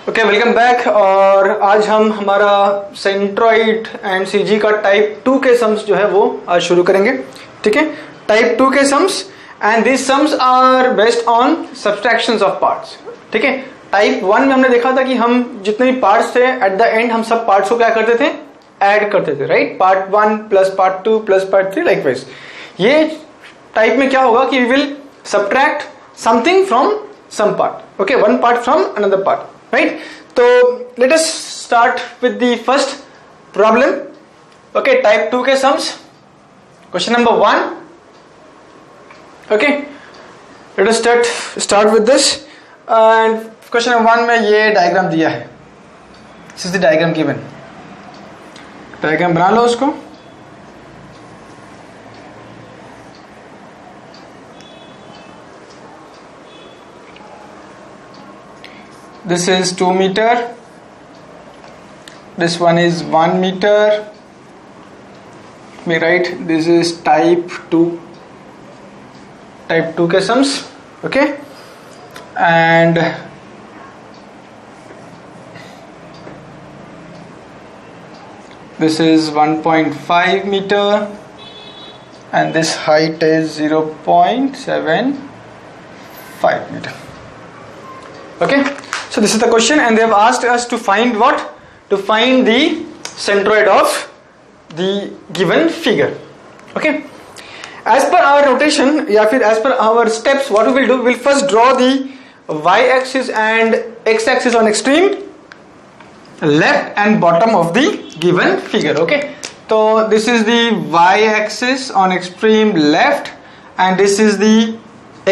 Okay, welcome back. और आज हम हमारा सेंट्रॉइड एंड सीजी का टाइप 2 के सम्स जो है वो आज शुरू करेंगे। ठीक है, टाइप 2 के sums and this sums are based on subtractions of parts. ठीक है, टाइप 1 में हमने देखा था कि हम जितने भी पार्ट्स थे एट द एंड हम सब पार्ट्स को क्या करते थे, ऐड करते थे, right. Part 1 plus part 2 plus part 3 likewise. ये टाइप में क्या होगा कि we will subtract something from some part, okay, one part from another part, right? So let us start with the first problem. Okay, type 2 के sums. Question number 1. Okay, let us start with this. And question number 1 में ये diagram दिया है. This is the diagram given. Diagram बना लो उसको. This is 2 meter, this one is 1 meter. We write this is type 2 के sums, okay, and this is 1.5 meter and this height is 0.75 meter. Okay, so this is the question and they have asked us to find what? To find the centroid of the given figure. Okay, as per our notation या फिर as per our steps, what we will do, we will first draw the y axis and x axis on extreme left and bottom of the given figure. Okay, so this is the y axis on extreme left and this is the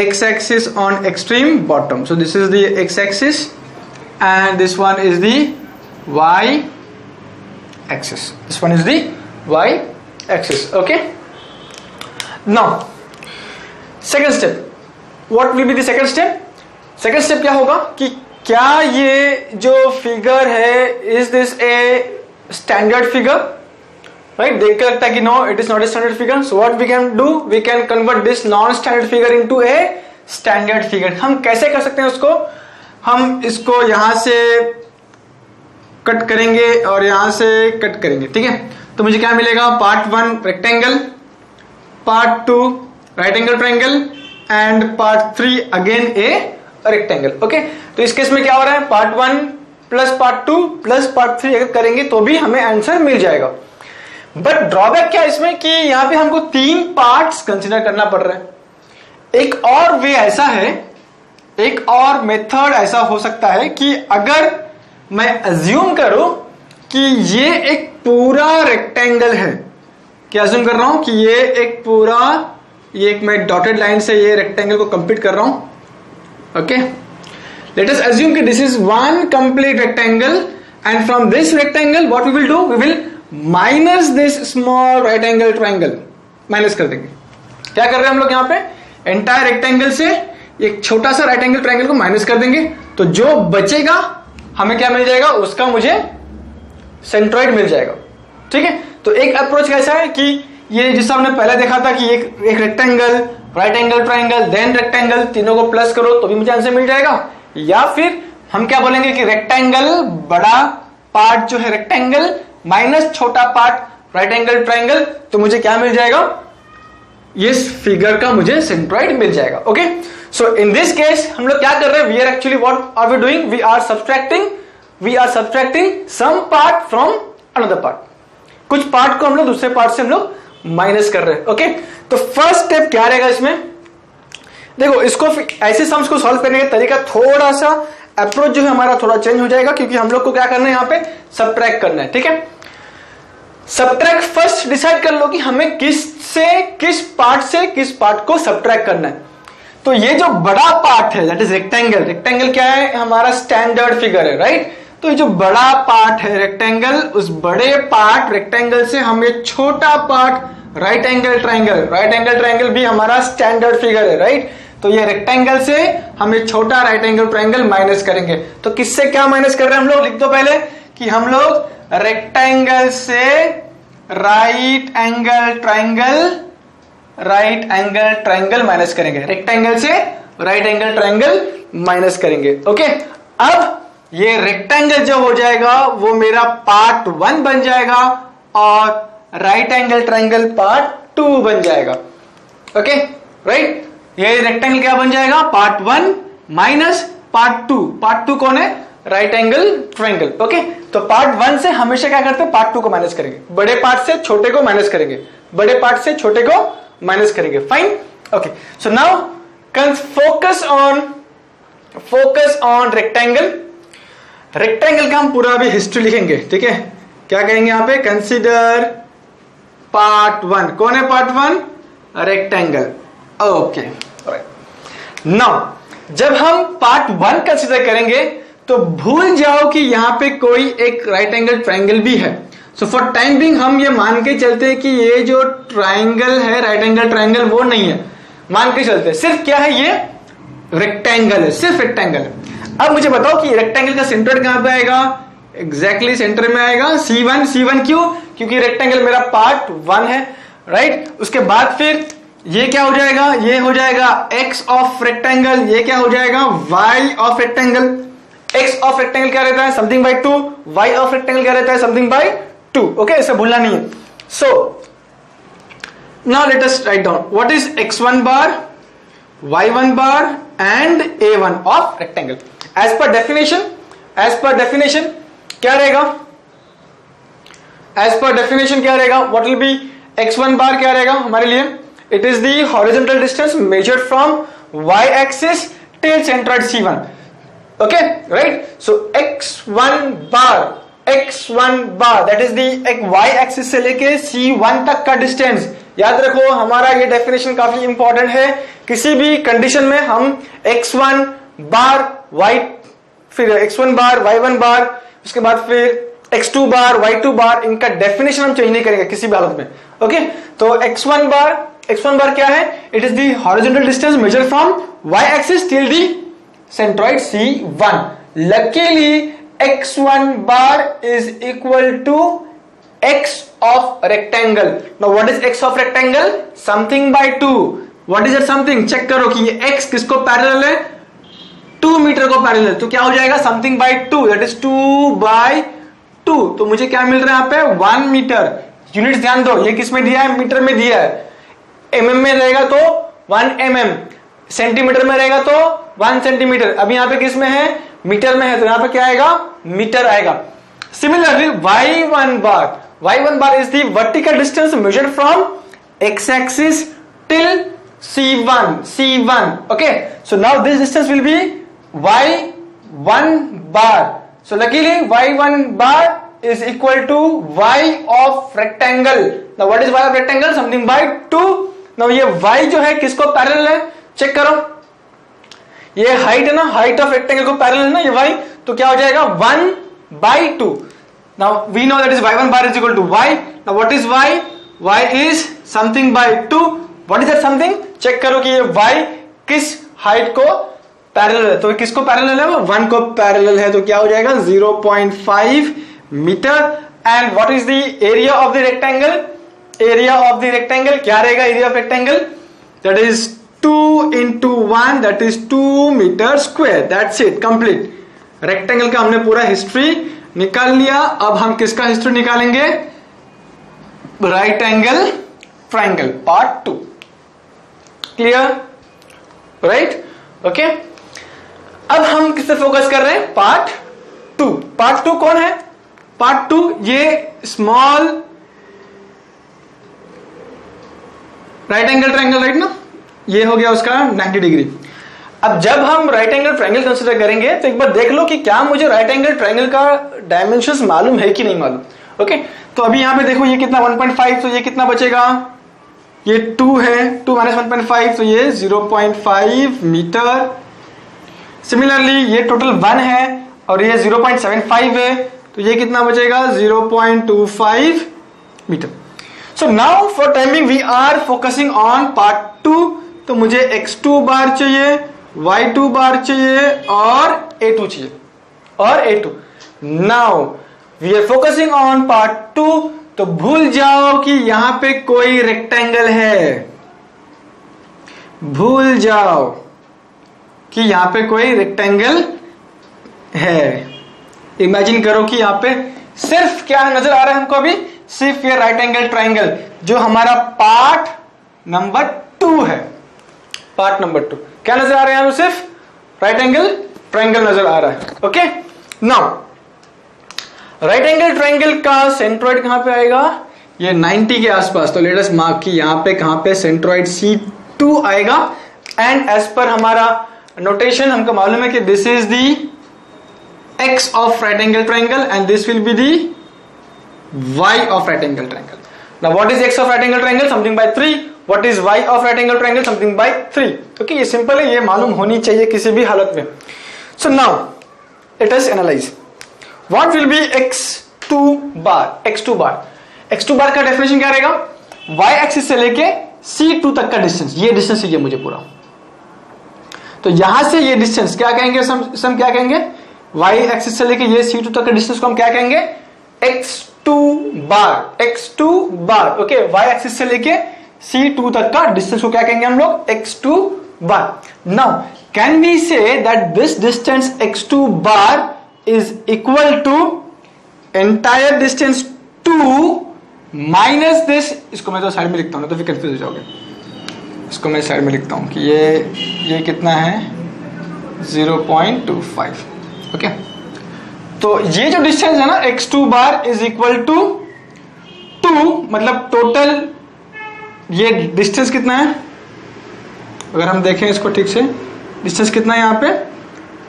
x axis on extreme bottom. So this is the x axis and this one is the y axis. This one is the y axis. Okay, now second step, what will be the second step? Second step क्या होगा कि क्या ये जो figure है, is this a standard figure? Right, देख के लगता है कि no, it is not a standard figure. So what we can do, we can convert this non-standard figure into a standard figure. हम कैसे कर सकते हैं उसको? हम इसको यहां से कट करेंगे और यहां से कट करेंगे। ठीक है, तो मुझे क्या मिलेगा? Part 1 rectangle, part 2 right angle triangle and part 3 again a rectangle. Okay, तो इस केस में क्या हो रहा है? Part 1 plus part 2 plus part 3 अगर करेंगे तो भी हमें आंसर मिल जाएगा। बट ड्रॉबैक क्या है इसमें कि यहां पे हमको 3 पार्ट्स कंसिडर करना पड़ रहा है। एक और वे ऐसा है, एक और मेथड ऐसा हो सकता है कि अगर मैं अज्यूम करूं कि ये एक पूरा रेक्टेंगल है, क्या अज्यूम कर रहा हूं कि ये एक पूरा, ये एक मैं डॉटेड लाइन से ये रेक्टेंगल को कंप्लीट कर रहा हूं। ओके, लेट अस अज्यूम कि this is one complete rectangle and from this rectangle what we will do, we will minus this small right angle triangle, minus कर देंगे। क्या कर रहे हैं हम लोग यहाँ पे? एंटायर रेक्टेंगल से एक छोटा सा राइट एंगल ट्रायंगल को माइनस कर देंगे, तो जो बचेगा हमें क्या मिल जाएगा? उसका मुझे सेंट्रॉइड मिल जाएगा। ठीक है, तो एक अप्रोच कैसा है कि ये जिससे हमने पहले देखा था कि एक rectangle, right angle triangle, then rectangle, तीनों को प्लस करो तो भी मुझे आंसर मिल जाएगा। या फिर हम क्या बोलेंगे कि रेक्टेंगल बड़ा पार्ट जो है रेक्टेंगल माइनस छोटा पार्ट राइट एंगल ट्रायंगल, तो मुझे क्या मिल जाएगा? इस फिगर का मुझे सेंट्रॉइड मिल जाएगा। Okay, so in this case हम लोग क्या कर रहे हैं? We are actually what are we doing? We are subtracting some part from another part. कुछ पार्ट को हम लोग दूसरे पार्ट से हम लोग माइनस कर रहे हैं। ओके, तो फर्स्ट स्टेप क्या रहेगा इसमें? देखो, इसको ऐसे सम्स को सॉल्व करने का तरीका थोड़ा सा, अप्रोच जो है हमारा थोड़ा चेंज हो जाएगा, क्योंकि हम लोग को क्या करना है, यहाँ पे सब्ट्रैक्ट करना है। ठीक है, सब्ट्रैक्ट फर्स्ट डिसाइड कर लो कि हमें किस पार्ट को सब्ट्रैक्ट करना है। तो ये जो बड़ा पार्ट है दैट इज रेक्टेंगल, रेक्टेंगल क्या है? हमारा स्टैंडर्ड फिगर है, राइट। तो ये जो बड़ा पार्ट है रेक्टेंगल, उस बड़े पार्ट रेक्टेंगल से हम ये छोटा पार्ट राइट एंगल ट्रायंगल भी हमारा स्टैंडर्ड फिगर है, राइट। तो ये रेक्टेंगल से हम ये छोटा राइट एंगल ट्रायंगल माइनस करेंगे। तो किससे क्या माइनस कर रहे हैं हम लोग? लिख दो पहले कि हम लोग रेक्टेंगल से राइट एंगल ट्रायंगल माइनस करेंगे, रेक्टेंगल से राइट एंगल ट्रायंगल माइनस करेंगे। ओके, अब ये रेक्टेंगल जो हो जाएगा वो मेरा पार्ट 1 बन जाएगा और राइट एंगल ट्रायंगल पार्ट 2 बन जाएगा। ओके राइट, ये रेक्टेंगल क्या बन जाएगा, पार्ट 1 माइनस पार्ट 2। पार्ट 2 कौन है, राइट एंगल ट्रायंगल। ओके, तो पार्ट 1 से हमेशा क्या करते हैं, पार्ट 2 को माइनस करेंगे, बड़े पार्ट से छोटे को माइनस करेंगे, बड़े पार्ट से छोटे को माइनस करेंगे। Fine. Okay, so now focus on rectangle. Rectangle का हम पूरा अभी हिस्ट्री लिखेंगे, ठीक है। क्या कहेंगे यहां पे, कंसीडर पार्ट 1। कौन है पार्ट 1, रेक्टेंगल। ओके नाउ जब हम पार्ट 1 कंसीडर करेंगे तो भूल जाओ कि यहां पे कोई एक राइट एंगल ट्रायंगल भी है। सो फॉर टाइम बिंग हम ये मान के चलते हैं कि ये जो ट्रायंगल है राइट एंगल ट्रायंगल वो नहीं है, मान के चलते हैं। सिर्फ क्या है, ये रेक्टेंगल है, सिर्फ रेक्टेंगल है। अब मुझे बताओ कि रेक्टेंगल का सेंटर कहां पे आएगा, एग्जैक्टली सेंटर में आएगा C1। C1 क्यों, क्योंकि रेक्टेंगल मेरा पार्ट 1 है, राइट। उसके बाद फिर ये क्या हो जाएगा, ये हो जाएगा x ऑफ रेक्टेंगल, ये क्या हो जाएगा y of rectangle. x of rectangle क्या रहता है, something bye 2, y of rectangle क्या रहता है, समथिंग बाय 2। ओके, इसे भूलना नहीं है। So now let us write down what is x1 bar, y1 bar and a1 of rectangle. As per definition क्या रहेगा, एज पर डेफिनेशन क्या रहेगा, what will B x1 bar क्या रहेगा हमारे लिए, it is the horizontal distance measured from y axis till centroid C1। Okay right, so x1 bar that is the एक y axis से लेके C1 तक का डिस्टेंस। याद रखो हमारा ये डेफिनेशन काफी इंपॉर्टेंट है, किसी भी कंडीशन में हम x1 बार y, फिर x1 बार y1 बार, उसके बाद फिर x2 बार y2 बार, इनका डेफिनेशन हम चेंज नहीं करेंगे किसी भी हालत में। ओके, तो x1 बार क्या है, it is the horizontal distance measured from y axis till the centroid C1। Luckily x1 bar is equal to x of rectangle. Now what is x of rectangle? Something by 2. What is that something? Check करो कि ये x किसको parallel है, 2 metre को parallel. तो क्या हो जाएगा, something by 2, that is 2 by 2। तो मुझे क्या मिल रहा है यहाँ पे, 1 मीटर। यूनिट ध्यान दो, ये किस में दिया है, मीटर में दिया है। mm में रहेगा तो 1 mm, सेंटीमीटर में रहेगा तो 1 सेंटीमीटर। अब यहाँ पे किस में है, मीटर में है, तो यहाँ पे क्या आएगा, मीटर आएगा। Similarly y1 bar is the vertical distance measured from x-axis till C1. Okay, so now this distance will be y1 bar. So luckily y1 bar is equal to y of rectangle. Now what is y of rectangle, something by 2. Now ये y जो है किसको parallel है, check करो, ये height है ना, height of rectangle को पैरेलल है ना ये y, तो क्या हो जाएगा 1 by 2। Now we know that is y1 bar is equal to y. Now what is y? Y is something by 2. What is that something? Check करो कि ये y किस हाइट को पैरेलल है, तो किसको पैरेलल है, वो 1 को पैरेलल है, तो क्या हो जाएगा 0.5 metre. And what is the area of the rectangle, area of the rectangle क्या रहेगा, area of rectangle that is 2 into 1, that is 2 metre square. That's it, complete. Rectangle का हमने पूरा हिस्ट्री निकाल लिया। अब हम किसका हिस्ट्री निकालेंगे, right angle triangle part 2। Clear, right, okay. अब हम किस पे फोकस कर रहे हैं, पार्ट 2। पार्ट 2 कौन है, पार्ट 2 ये small right angle triangle, right ना, ये हो गया उसका 90 डिग्री। अब जब हम राइट एंगल ट्रायंगल कंसीडर करेंगे तो एक बार देख लो कि क्या मुझे राइट एंगल ट्रायंगल का डायमेंशंस मालूम है कि नहीं मालूम। ओके, तो अभी यहां पे देखो ये कितना 1.5, तो ये कितना बचेगा, ये 2 है, 2 माइनस 1.5, तो ये 0.5 मीटर। सिमिलरली ये टोटल 1 है और ये 0.75 है, तो ये कितना बचेगा 0.25 metre. So now for timing we are focusing on part 2। तो मुझे x2 बार चाहिए, y2 बार चाहिए और a2 चाहिए, और a2। Now we are focusing on part 2, तो भूल जाओ कि यहां पे कोई रेक्टेंगल है, भूल जाओ कि यहां पे कोई रेक्टेंगल है। इमेजिन करो कि यहाँ पे सिर्फ क्या नजर आ रहा है हमको अभी, सिर्फ ये राइट एंगल ट्राइंगल जो हमारा पार्ट नंबर 2 है। पार्ट नंबर 2 क्या नजर आ रहा है, सिर्फ राइट एंगल ट्राइंगल नजर आ रहा है। Okay, now right angle triangle का सेंट्रोइड कहां पे आएगा, ये 90 के आसपास। तो लेट अस मार्क की यहां पे कहां पे सेंट्रोइड C2 आएगा। एंड एज पर हमारा नोटेशन हमको मालूम है कि this is the x of right angle triangle and this will be the y of right angle triangle. Now what is x of right angle triangle? Something by 3. What is y of right angle triangle? Something by 3. Okay, ये simple है, ये मालूम होनी चाहिए किसी भी हालत में। So now let us analyze. What will be x2 bar? x2 bar. x2 bar का डेफिनेशन क्या रहेगा, y एक्सिस से लेके C2 तक का डिस्टेंस, ये डिस्टेंस चाहिए मुझे पूरा। तो यहां से ये डिस्टेंस क्या कहेंगे, सम क्या कहेंगे, y एक्सिस से लेके ये C2 तक के डिस्टेंस को हम क्या कहेंगे, x2 बार। x2 बार ओके, y एक्सिस से लेके C2 तक का डिस्टेंस को क्या कहेंगे हम लोग, x2 बार। Now can we say that this distance x2 बार is equal to entire distance 2 minus this, इसको मैं तो साइड में लिखता हूं ना तो फिर कंफ्यूज हो जाओगे, इसको मैं साइड में लिखता हूं कि ये कितना है 0.25। ओके, तो ये जो डिस्टेंस है ना x2 बार इज इक्वल टू 2, मतलब टोटल ये डिस्टेंस कितना है, अगर हम देखें इसको ठीक से, डिस्टेंस कितना है यहाँ पे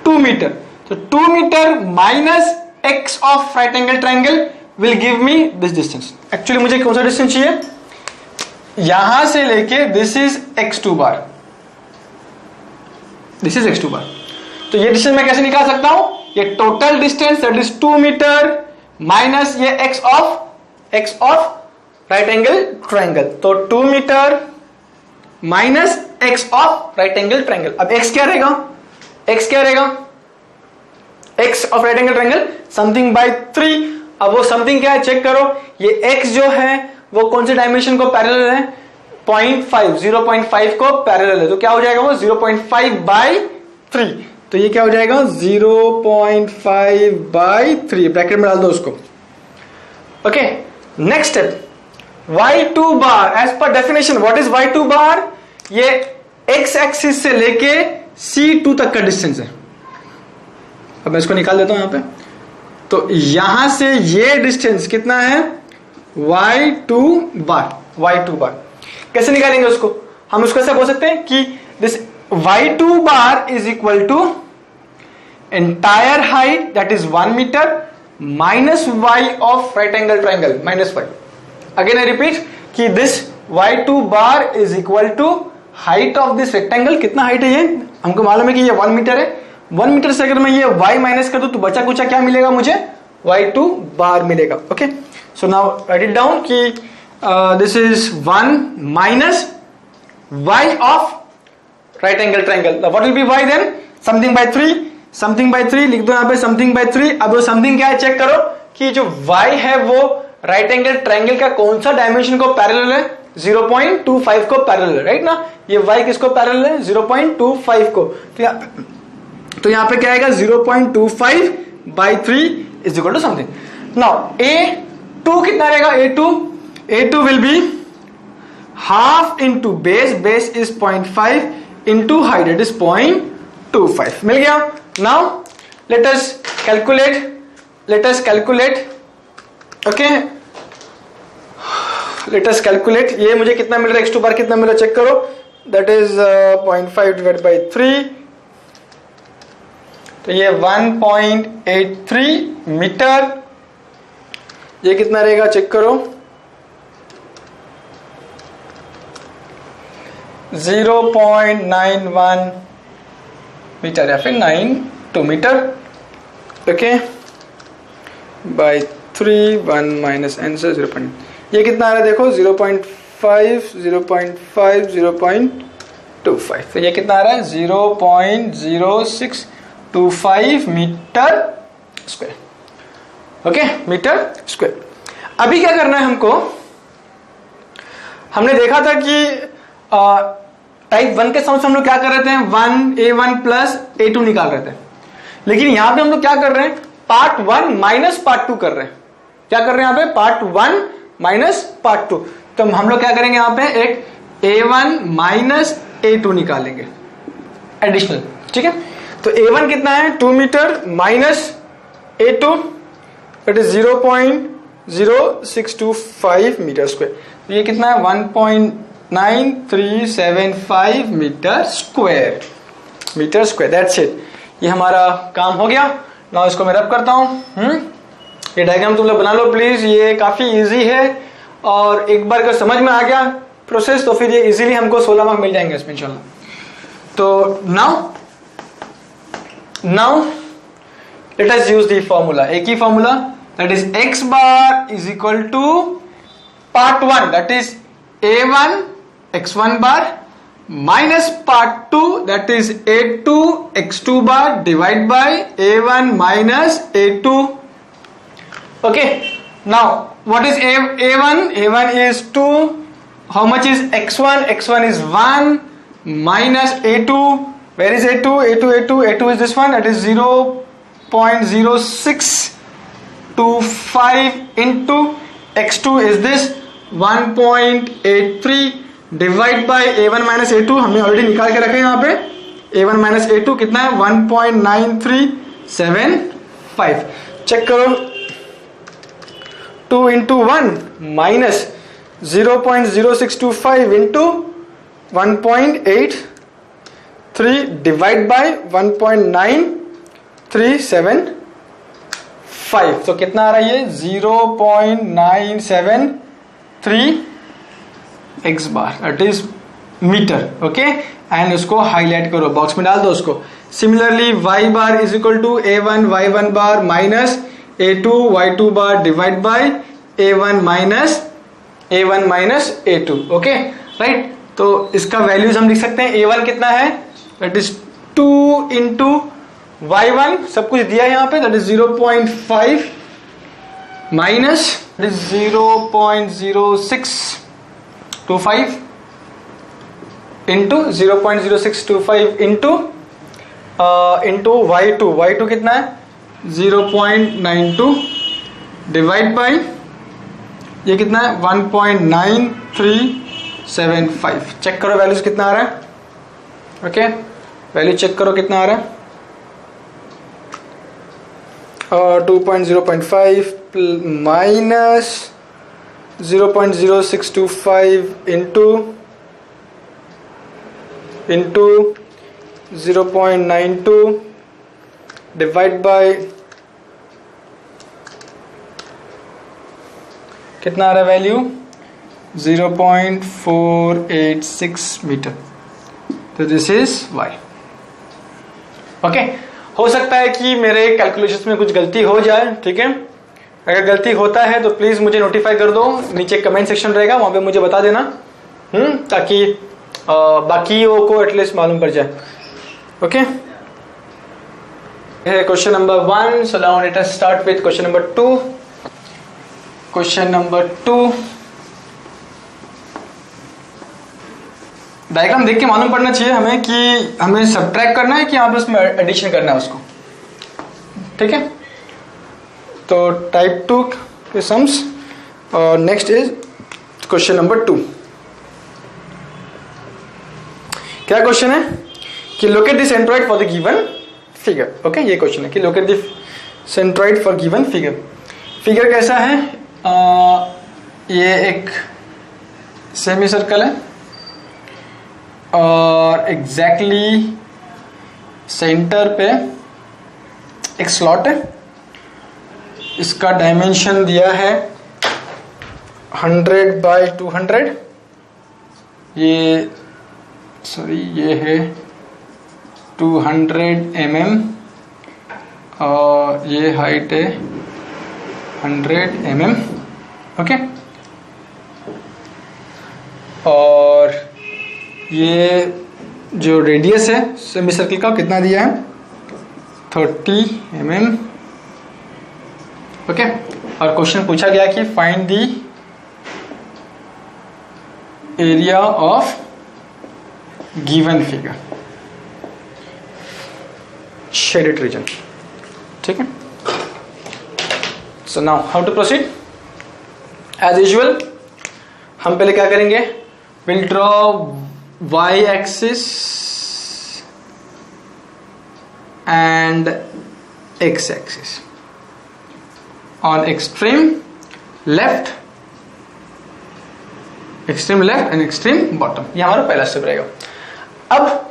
2 मीटर। तो 2 metre minus x of right angle triangle will give me this distance. Actually मुझे कौन सा डिस्टेंस चाहिए, यहां से लेके दिस इज x2 बार, दिस इज x2 बार। तो ये डिस्टेंस मैं कैसे निकाल सकता हूं, ये total distance that is 2 metre minus ये x of right angle triangle. तो 2 metre minus x of right angle triangle. अब x क्या रहेगा, x क्या रहेगा, x of right angle triangle something by 3। अब वो समथिंग क्या है चेक करो, ये x जो है वो कौन से डायमेंशन को पैरेलल है, 0.5 को पैरेलल है। तो क्या हो जाएगा वो 0.5 बाय 3। तो ये क्या हो जाएगा 0.5 बाय 3, ब्रैकेट में डाल दो उसको। ओके, नेक्स्ट स्टेप y2 बार as per definition. What is y2 बार, ये x एक्सिस से लेके C2 तक का डिस्टेंस है। अब मैं इसको निकाल देता हूं यहां पे। तो यहां से ये डिस्टेंस कितना है y2 बार, y2 बार कैसे निकालेंगे उसको, हम उसको ऐसा बोल सकते हैं कि this y2 bar is equal to entire height that is 1 metre minus y of right angle triangle minus y। Again I repeat कि this y2 bar is equal to height of this rectangle. कितना height है ये, हमको मालूम है कि ये 1 metre है। 1 मीटर से अगर मैं ये y माइनस कर दूं तो बचा कुचा क्या मिलेगा मुझे, y2 बार मिलेगा। Okay, so now write it down कि this is 1 minus y of right angle triangle. What will be y देन, समथिंग बाय 3, समथिंग बाय 3 लिख दो यहां पे, समथिंग बाय 3। अब वो समथिंग क्या है चेक करो कि जो y है वो राइट एंगल ट्राइंगल का कौन सा डायमेंशन को पैरेलल है, 0.25 को पैरेलल है, राइट ना। ये y किसको पैरेलल है, 0.25 को। तो यहां पे क्या आएगा 0.25 by 3 is equal to something. Now a2 कितना रहेगा, a2 will be half into base is 0.5 into height it is 0.25। मिल गया। Now let us calculate okay, let us calculate. ये मुझे कितना मिल रहा है, x2 बार कितना मिल रहा है चेक करो, दैट इज 0.5 डिवाइड बाय 3। तो ये 1.83 मीटर। ये कितना रहेगा चेक करो, 0.91 मीटर या फिर 92 metre. Okay, by 3, 1 minus answer 0. ये कितना आ रहा है देखो, 0.5 0.5 0.25। तो ये कितना आ रहा है 0.0625 metre square. Okay, metre square. अभी क्या करना है हमको, हमने देखा था कि टाइप 1 के सम से हम लोग क्या कर रहे थे, a1 प्लस a2 निकाल रहे थे। लेकिन यहां पे हम लोग क्या कर रहे हैं, पार्ट 1 माइनस पार्ट 2 कर रहे हैं। क्या कर रहे हैं यहाँ पे? Part 1 minus part 2। तो हम लोग क्या करेंगे यहाँ पे? एक A1 माइनस A2 निकालेंगे एडिशनल, ठीक है। तो A1 कितना है? 2 metre minus A2 that is 0.0625 metre square. तो ये कितना है? 1.9375 मीटर स्क्वायर, दैट्स इट। ये हमारा काम हो गया। नाउ इसको मैं रब करता हूं। ये डायग्राम तुम लोग बना लो प्लीज, ये काफी इजी है और एक बार अगर समझ में आ गया प्रोसेस तो फिर ये इजीली हमको 16 मार्क मिल जाएंगे इसमें इंशाल्लाह। तो now let us use the formula. एक ही formula, that is x bar is equal to part 1 that is A1 x1 bar minus part 2 that is A2 x2 bar divide by A1 minus A2। Okay, now what is A1? A1 is 2. How much is x1? x1 is 1 minus A2. Where is A2? A2 is this one, that is 0.0625 into x2 is this 1.83 divide by A1 minus A2। हमने already निकाल के रखे हैं यहाँ पे। A1 minus A2 कितना है? 1.9375। Check करो, 2 into 1 minus 0.0625 into 1.83 divide by 1.9375। तो कितना आ रहा है ये? 0.973 x बार that is metre. Okay, and उसको हाईलाइट करो, बॉक्स में डाल दो उसको। Similarly y bar is equal to A1 y1 bar minus A2 y2 bar divide by A1 minus A2। Okay right, तो इसका वैल्यूज हम लिख सकते हैं। A1 कितना है? दैट इज 2 इंटू y1, सब कुछ दिया है यहाँ पे, that is 0.5 minus 0.0625 into 0.0625 into y2 कितना है? 0.92 डिवाइड बाय ये कितना है? 1.9375। चेक करो वैल्यूज कितना आ रहा है। ओके, वैल्यू चेक करो कितना आ रहा है। 2.0.5 माइनस 0.0625 इंटू 0.92 डिवाइड बाय कितना आ रहा है वैल्यू? 0.486 मीटर। तो दिस इज y। ओके, हो सकता है कि मेरे कैलकुलेशंस में कुछ गलती हो जाए, ठीक है। अगर गलती होता है तो प्लीज मुझे नोटिफाई कर दो, नीचे कमेंट सेक्शन रहेगा, वहां पे मुझे बता देना, ताकि बाकियों को एटलीस्ट मालूम पड़ जाए। Okay, question number 1। So now let us start with question number 2। Question number 2, diagram देख के मालूम पड़ना चाहिए हमें कि हमें सब्ट्रैक्ट करना है कि यहाँ पे उसमें एडिशन करना है उसको, ठीक है। तो टाइप 2 के सम्स। और नेक्स्ट इज क्वेश्चन नंबर 2। क्या क्वेश्चन है कि locate the centroid for the given figure. Okay, ये क्वेश्चन है कि locate the centroid for given figure. Figure कैसा है? ये एक सेमी सर्कल है और एग्जैक्टली सेंटर पे एक स्लॉट है। इसका डायमेंशन दिया है 100 बाय 200। ये है 200 mm और ये हाइट है 100 mm। ओके, और ये जो रेडियस है सेमी सर्कल का कितना दिया है? 30 mm। ओके, और क्वेश्चन पूछा गया कि find the area of given figure, shaded region, ठीक है। So now how to proceed? As usual हम पहले क्या करेंगे, will draw y axis and x axis on extreme left and extreme bottom. ये हमारा पहला स्टेप रहेगा। अब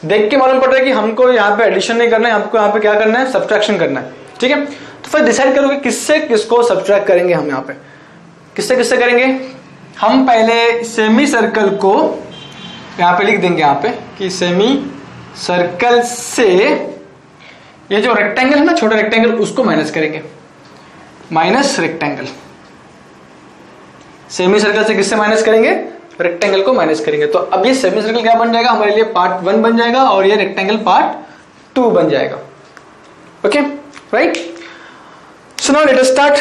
देख के मालूम पड़ रहा है कि हमको यहाँ पे एडिशन नहीं करना है, हमको यहाँ पे क्या करना है, सब्ट्रैक्शन करना है। ठीक है, तो फिर डिसाइड करोगे किससे किसको सब्ट्रैक्ट करेंगे। हम यहाँ पे किससे किससे करेंगे, हम पहले सेमी सर्कल को यहाँ पे लिख देंगे यहाँ पे कि सेमी सर्कल से ये जो रेक्टेंगल है ना, छोटा रेक्टेंगल, उसको माइनस करेंगे, माइनस रेक्टेंगल। सेमी सर्कल से किससे माइनस करेंगे, रेक्टेंगल को माइनस करेंगे। तो अब ये सेमी सर्कल क्या बन जाएगा हमारे लिए, पार्ट 1 बन जाएगा और ये रेक्टेंगल पार्ट 2 बन जाएगा। ओके राइट, सो now let us start.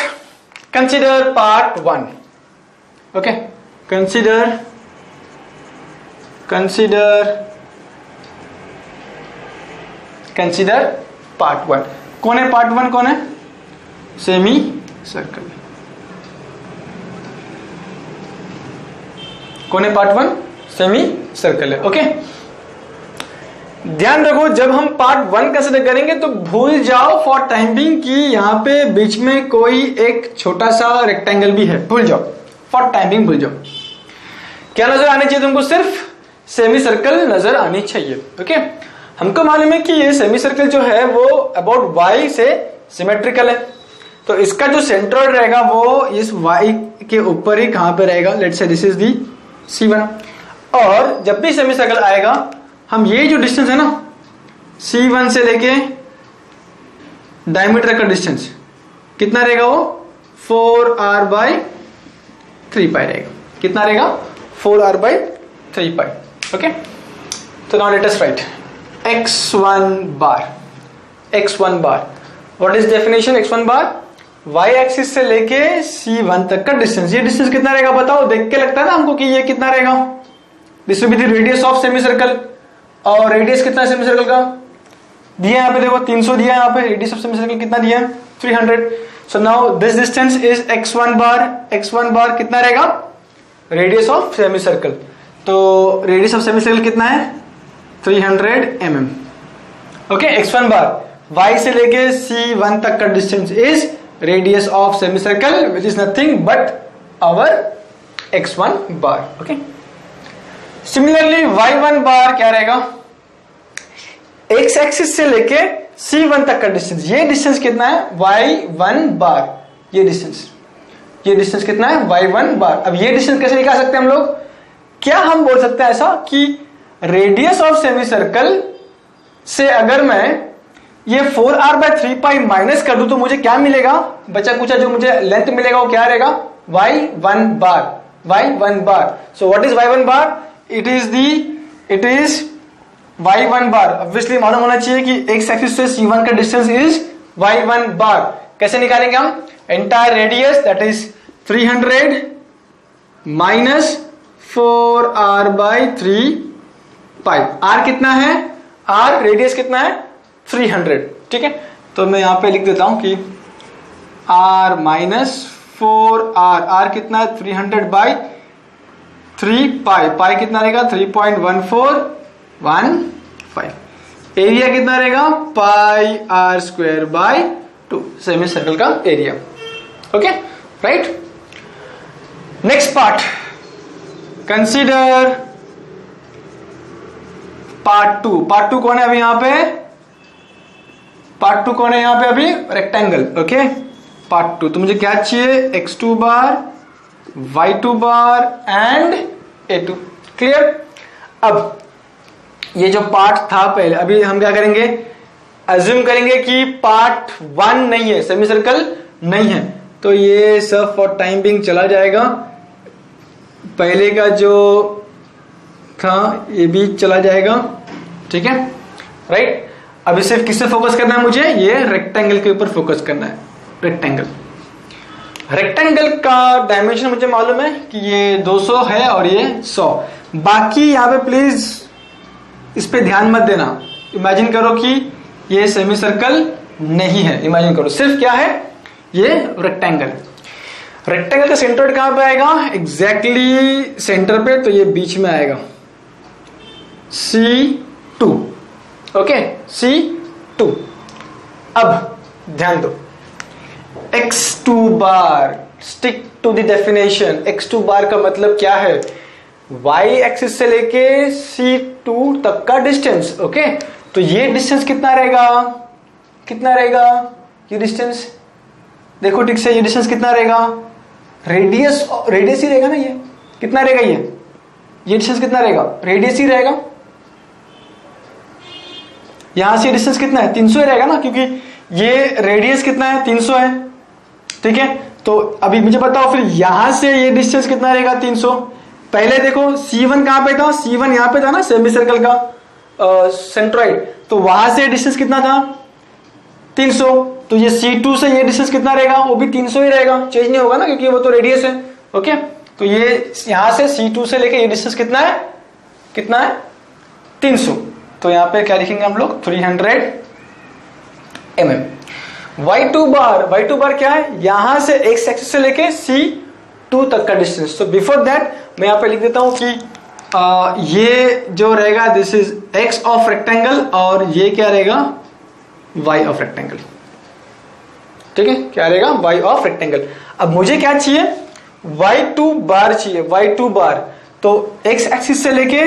Consider part 1। Okay, consider part 1। कौन है पार्ट 1, कौन है, सेमी सर्कल। कौन है पार्ट 1, सेमी सर्कल है। ओके, ध्यान रखो जब हम पार्ट 1 कंसीडर करेंगे तो भूल जाओ फॉर टाइम बिंग कि यहां पे बीच में कोई एक छोटा सा रेक्टेंगल भी है, भूल जाओ, फॉर टाइम बिंग भूल जाओ। क्या नजर आनी चाहिए तुमको, सिर्फ सेमी सर्कल नजर आनी चाहिए। ओके, हमको मालूम है कि ये सेमी सर्कल जो है वो अबाउट y से सिमेट्रिकल है, तो इसका जो सेंट्रोइड रहेगा वो इस y के ऊपर ही कहां पे रहेगा, let's say this is the C1। और जब भी सेमी सर्कल आएगा हम ये जो डिस्टेंस है ना C1 से लेके डायमीटर का डिस्टेंस कितना रहेगा, वो 4r/3π रहेगा। कितना रहेगा, 4r/3π। ओके, तो now let us right x1 bar. What is definition x1 bar, y axis से लेके C1 तक का डिस्टेंस। ये डिस्टेंस कितना रहेगा बताओ, देख के लगता है ना हमको कि ये कितना रहेगा, this will be the radius of semi circle. और रेडियस कितना है सेमी सर्कल का, दिया यहाँ पे देखो 300 दिया यहाँ पे, रेडियस ऑफ सेमी सर्कल कितना दिया है, 300। So now this distance is x1 बार कितना रहेगा, रेडियस ऑफ सेमी सर्कल। तो रेडियस ऑफ सेमी सर्कल कितना है, 300 mm। ओके, x1 बार, y से लेके C1 तक का distance is radius of semi circle which is nothing but our x1 बार। ओके, सिमिलरली y1 बार क्या रहेगा, x एक्सिस से लेके C1 तक का डिस्टेंस, ये डिस्टेंस कितना है, y1 बार। ये डिस्टेंस कितना है, y1 बार। अब ये डिस्टेंस कैसे निकाल सकते हैं हम लोग, क्या हम बोल सकते हैं ऐसा कि रेडियस ऑफ सेमी सर्कल से अगर मैं ये 4r/3π माइनस कर दूं तो मुझे क्या मिलेगा, बचा कुचा जो मुझे लेंथ मिलेगा वो क्या रहेगा, y1 bar. So what is y1 bar, it is y1 bar. Obviously मालूम होना चाहिए कि x एक्सिस से C1 का डिस्टेंस इज y1 बार। कैसे निकालेंगे हम, entire radius that is 300 minus 4r/3π। r कितना है, r रेडियस कितना है, 300। ठीक है, तो मैं यहां पे लिख देता हूं कि r माइनस 4r कितना है, 300/3π। पाई कितना रहेगा, 3.1415। एरिया कितना रहेगा, πr²/2, सेमी सर्कल का area. Okay right, next part, consider part 2। Part 2 कौन है अभी यहाँ पे, पार्ट 2 कौन है यहाँ पे अभी, रेक्टेंगल। ओके, पार्ट 2 तो मुझे क्या चाहिए, x2 बार, y2 बार एंड a2। क्लियर। अब ये जो पार्ट था पहले, अभी हम क्या करेंगे, अज्यूम करेंगे कि पार्ट 1 नहीं है, सेमी सर्कल नहीं है, तो ये सब फॉर टाइम बिंग चला जाएगा। पहले का जो था ये भी चला जाएगा। ठीक है राइट, अभी सिर्फ किससे फोकस करना है मुझे, ये रेक्टेंगल के ऊपर फोकस करना है। रेक्टेंगल का डायमेंशन मुझे मालूम है कि ये 200 है और ये 100। बाकी यहाँ पे प्लीज इस पे ध्यान मत देना, इमेजिन करो कि ये सेमी सर्कल नहीं है। इमेजिन करो सिर्फ क्या है, ये रेक्टेंगल, रेक्टेंगल का सेंट्रोइड कहां पे आएगा? एग्जैक्टली सेंटर पे, तो ये बीच में आएगा C2। Okay, C2। अब ध्यान दो, x2 बार, stick to the definition. x2 बार का मतलब क्या है? y एक्सिस से लेके C2 तक का डिस्टेंस। ओके, तो ये डिस्टेंस कितना रहेगा? कितना रहेगा ये डिस्टेंस? देखो ठीक से, ये डिस्टेंस कितना रहेगा? रेडियस, रेडियस ही रहेगा ना ये। कितना रहेगा ये डिस्टेंस कितना रहेगा? रेडियस ही रहेगा। यहां से डिस्टेंस कितना है? 300 ही रहेगा ना, क्योंकि ये रेडियस कितना है? 300 है। ठीक है, तो अभी मुझे बताओ फिर यहां से ये डिस्टेंस कितना रहेगा? 300। पहले देखो C1 कहां पे था? C1 यहां पे था ना, सेमी सर्कल का सेंट्रॉइड, तो वहां से डिस्टेंस कितना था? 300। तो ये C2 से ये डिस्टेंस कितना रहेगा? वो भी 300 ही रहेगा, चेंज नहीं होगा ना, क्योंकि वो तो रेडियस है। ओके, तो ये यहां से C2 से लेके ये डिस्टेंस कितना है? कितना है? 300। तो यहां पे क्या लिखेंगे हम लोग? 300 mm। y2 बार क्या है? यहां से x एक्सिस से लेके C2 तक का डिस्टेंस। तो बिफोर दैट मैं यहां पे लिख देता हूं कि ये जो रहेगा this is x of rectangle, और ये क्या रहेगा? y of rectangle. ठीक है, क्या रहेगा? y of rectangle. अब मुझे क्या चाहिए? y2 बार चाहिए, y2 बार। तो x एक्सिस से लेके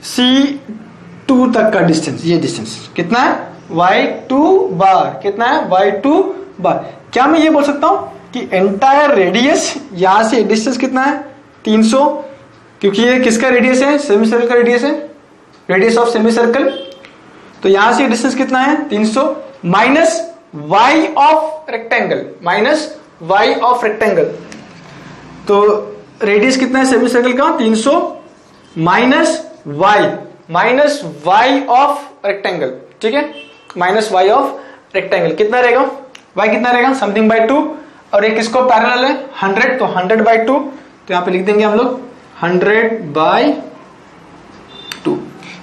C2 तक का डिस्टेंस, ये डिस्टेंस कितना है? y2 बार। कितना है? y2 बार। क्या मैं ये बोल सकता हूं कि एंटायर रेडियस, यहां से डिस्टेंस कितना है? 300, क्योंकि ये किसका रेडियस है? सेमी सर्कल का रेडियस है, रेडियस ऑफ सेमी सर्कल। तो यहां से डिस्टेंस कितना है? 300 minus y of rectangle, minus y of rectangle. तो रेडियस कितना है सेमी सर्कल का? 300 माइनस y ऑफ रेक्टेंगल। ठीक है, माइनस y ऑफ रेक्टेंगल कितना रहेगा? y कितना रहेगा? समथिंग बाय 2, और एक इसको पैरेलल है 100, तो 100/2। तो यहां पे लिख देंगे हम लोग 100/2।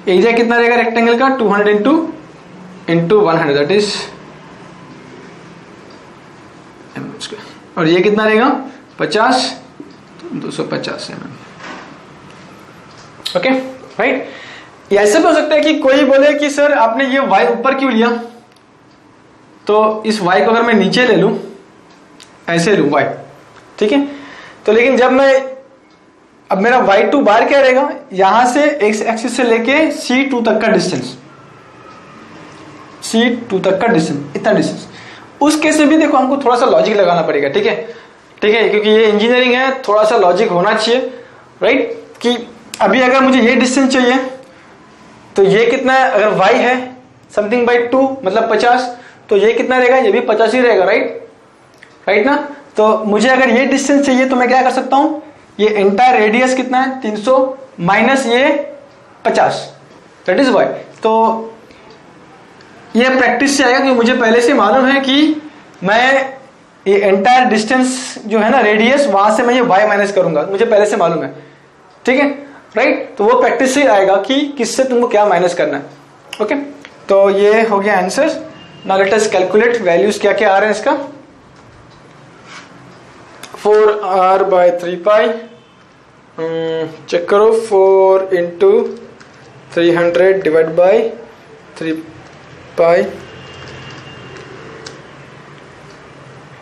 एरिया कितना रहेगा रेक्टेंगल का? 200 इंटू 100, दैट इज mm²। और ये कितना रहेगा? 50, 250 mm। Okay, right. ऐसे भी हो सकता है कि कोई बोले कि सर आपने ये y ऊपर क्यों लिया? तो इस y को अगर मैं नीचे ले लूं, ऐसे लूं y, ठीक है, तो लेकिन जब मैं, अब मेरा y2 बार क्या रहेगा? यहां से x एक्सिस से लेके C2 तक का डिस्टेंस, C2 तक का डिस्टेंस, इतना डिस्टेंस। उस केस में भी देखो हमको थोड़ा सा लॉजिक लगाना पड़ेगा। ठीक है, ठीक है, क्योंकि ये इंजीनियरिंग है, थोड़ा सा लॉजिक होना चाहिए, राइट। कि अभी अगर मुझे ये डिस्टेंस चाहिए तो ये कितना है? अगर y है समथिंग बाय 2 मतलब 50, तो ये कितना रहेगा? ये भी 50 ही रहेगा, राइट, राइट ना। तो मुझे अगर ये डिस्टेंस चाहिए तो मैं क्या कर सकता हूं? ये एंटायर रेडियस कितना है? 300 माइनस ये 50, दैट इज y। तो ये प्रैक्टिस से आएगा, क्योंकि मुझे पहले से मालूम है कि मैं ये एंटायर डिस्टेंस जो है ना, रेडियस, वहां से मैं ये y माइनस करूंगा, मुझे पहले से मालूम है। ठीक है, राइट। तो वो प्रैक्टिस से आएगा कि किससे तुमको क्या माइनस करना है। ओके, तो ये हो गया answer. Now let us calculate values क्या क्या आ रहे हैं इसका। 4r/3π, चेक करो, 4 into 300 divide by 3π,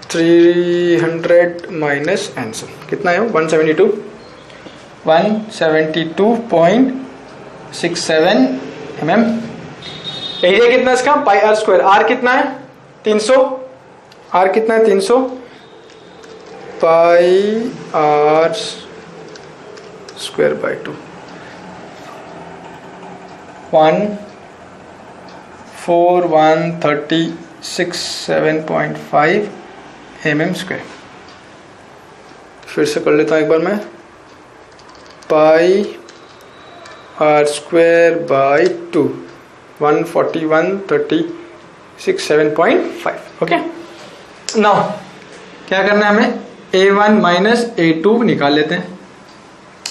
300 minus answer कितना है? 172.67 mm। एरिया कितना इसका? πr²। r कितना है? 300। r कितना है? 300 πr²/2, 14136.7.5 mm²। फिर से कर लेता हूं एक बार मैं, πr²/2, 14136.7.5। ओके, नाउ क्या करना है हमें? a1 माइनस a2 निकाल लेते हैं।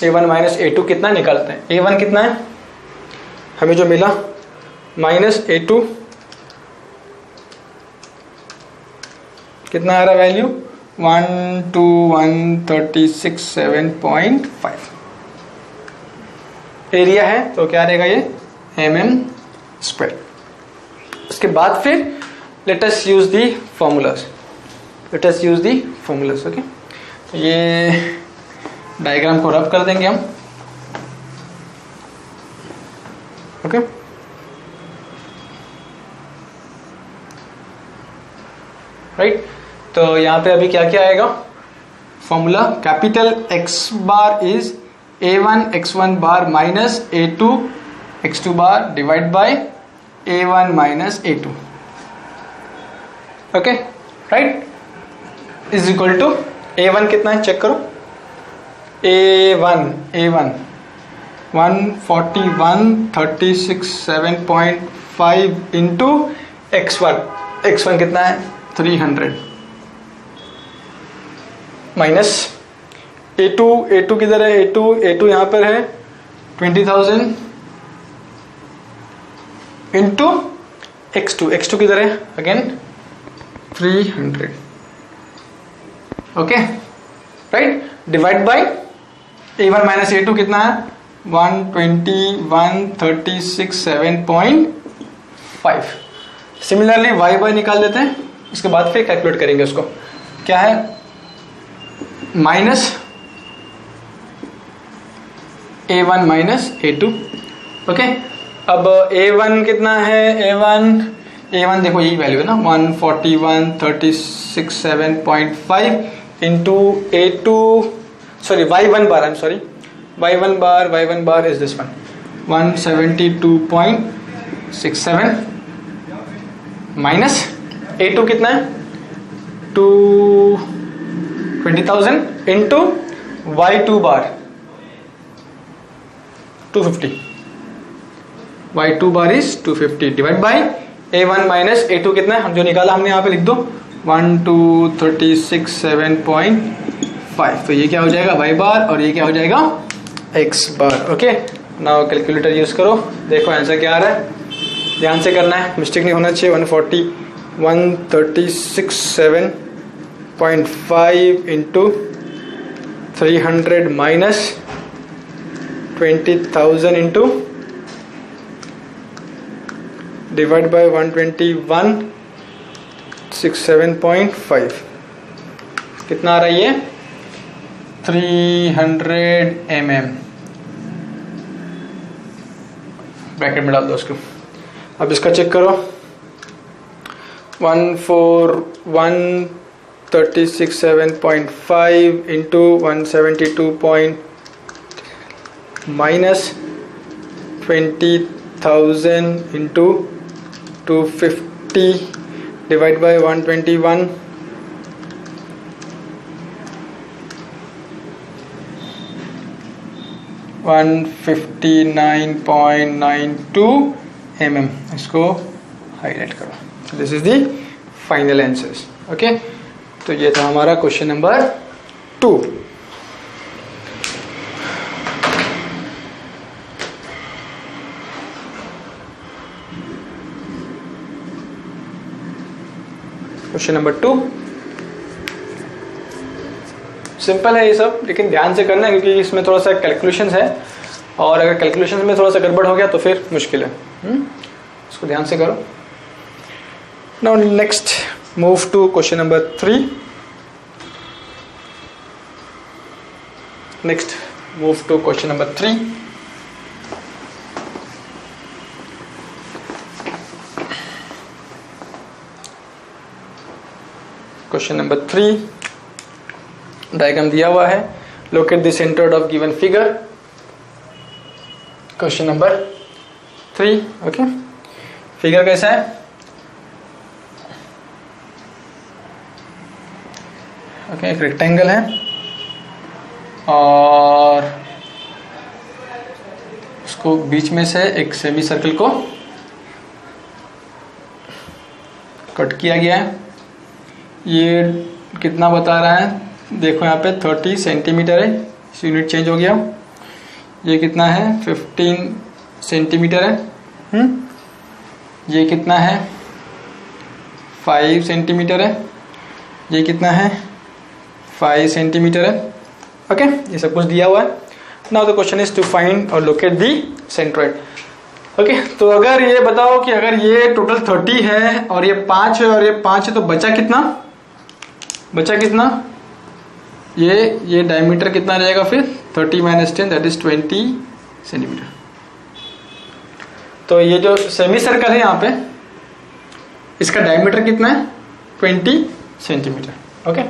a1 माइनस a2 कितना निकालते हैं? a1 कितना है हमें जो मिला, माइनस a2, कितना आ रहा वैल्यू 12136.7.5 एरिया है तो क्या रहेगा ये mm²। उसके बाद फिर late us use the formulas okay. तो ये डायग्राम को रब कर देंगे हम ओके। राइट तो यहां पे अभी क्या क्या आएगा formula capital X bar is A1 X1 bar minus A2 X2 bar divide by A1 minus A2 okay. Right is equal to A1 कितना है चेक करो A1 14136.7.5 इंटू X1 कितना है 300 माइनस A2 किधर है A2 यहां पर है 20,000 इंटू X2 किधर है again 300 okay. Right divide by A1 minus A2 कितना है 12136.7.5। सिमिलरली y निकाल देते हैं उसके बाद फिर कैलकुलेट करेंगे उसको क्या है minus A1 minus A2 okay. अब A1 कितना है A1 देखो यही वैल्यू है ना 14136.7.5 into A2 sorry y1 bar is this one 172.67 minus A2 कितना है 20,000 into y2 bar 250 y2 bar is 250 divide by A1 minus A2 कितना है हम जो निकाला हमने यहाँ पे लिख दो 12367.5 तो ये क्या हो जाएगा y बार और ये क्या हो जाएगा x बार ओके। नाउ कैलकुलेटर यूज करो देखो आंसर क्या आ रहा है ध्यान से करना है मिस्टेक नहीं होना चाहिए 136.7.5 into 300 minus 20,000 into divide by 12167.5 कितना आ रहा है ये 300 mm ब्रैकेट में डाल दो उसको। अब इसका चेक करो 14136.7.5 into 172 minus 20,000 into 250 divide by 121 159.92 mm इसको हाईलाइट करो। This is the final answers okay. तो ये था हमारा question number 2। Question number 2 simple है ये सब लेकिन ध्यान से करना है क्योंकि इसमें थोड़ा सा कैलकुलेशंस है और अगर कैलकुलेशंस में थोड़ा सा गड़बड़ हो गया तो फिर मुश्किल है इसको ध्यान से करो। Now next move to question number 3। Next move to question number 3। Question number 3 diagram दिया हुआ है locate the centre of given figure. Question number 3 okay. Figure कैसा है ओके एक रेक्टेंगल है और उसको बीच में से एक सेमी सर्कल को कट किया गया है। ये कितना बता रहा है देखो यहाँ पे 30 सेंटीमीटर है यूनिट चेंज हो गया। ये कितना है 15 सेंटीमीटर है ये कितना है 5 सेंटीमीटर है ये कितना है 5 सेंटीमीटर है। ओके, ये सब कुछ दिया हुआ है। Now the question is to find और लोकेट दी सेंट्रोइड। ओके, तो अगर ये बताओ कि अगर ये टोटल 30 है और ये 5 है और ये 5 है तो बचा कितना, ये डायमीटर कितना रहेगा फिर 30 - 10 दैट इज 20 सेंटीमीटर। तो ये जो सेमी सर्कल है यहाँ पे इसका डायमीटर कितना है 20 सेंटीमीटर। ओके,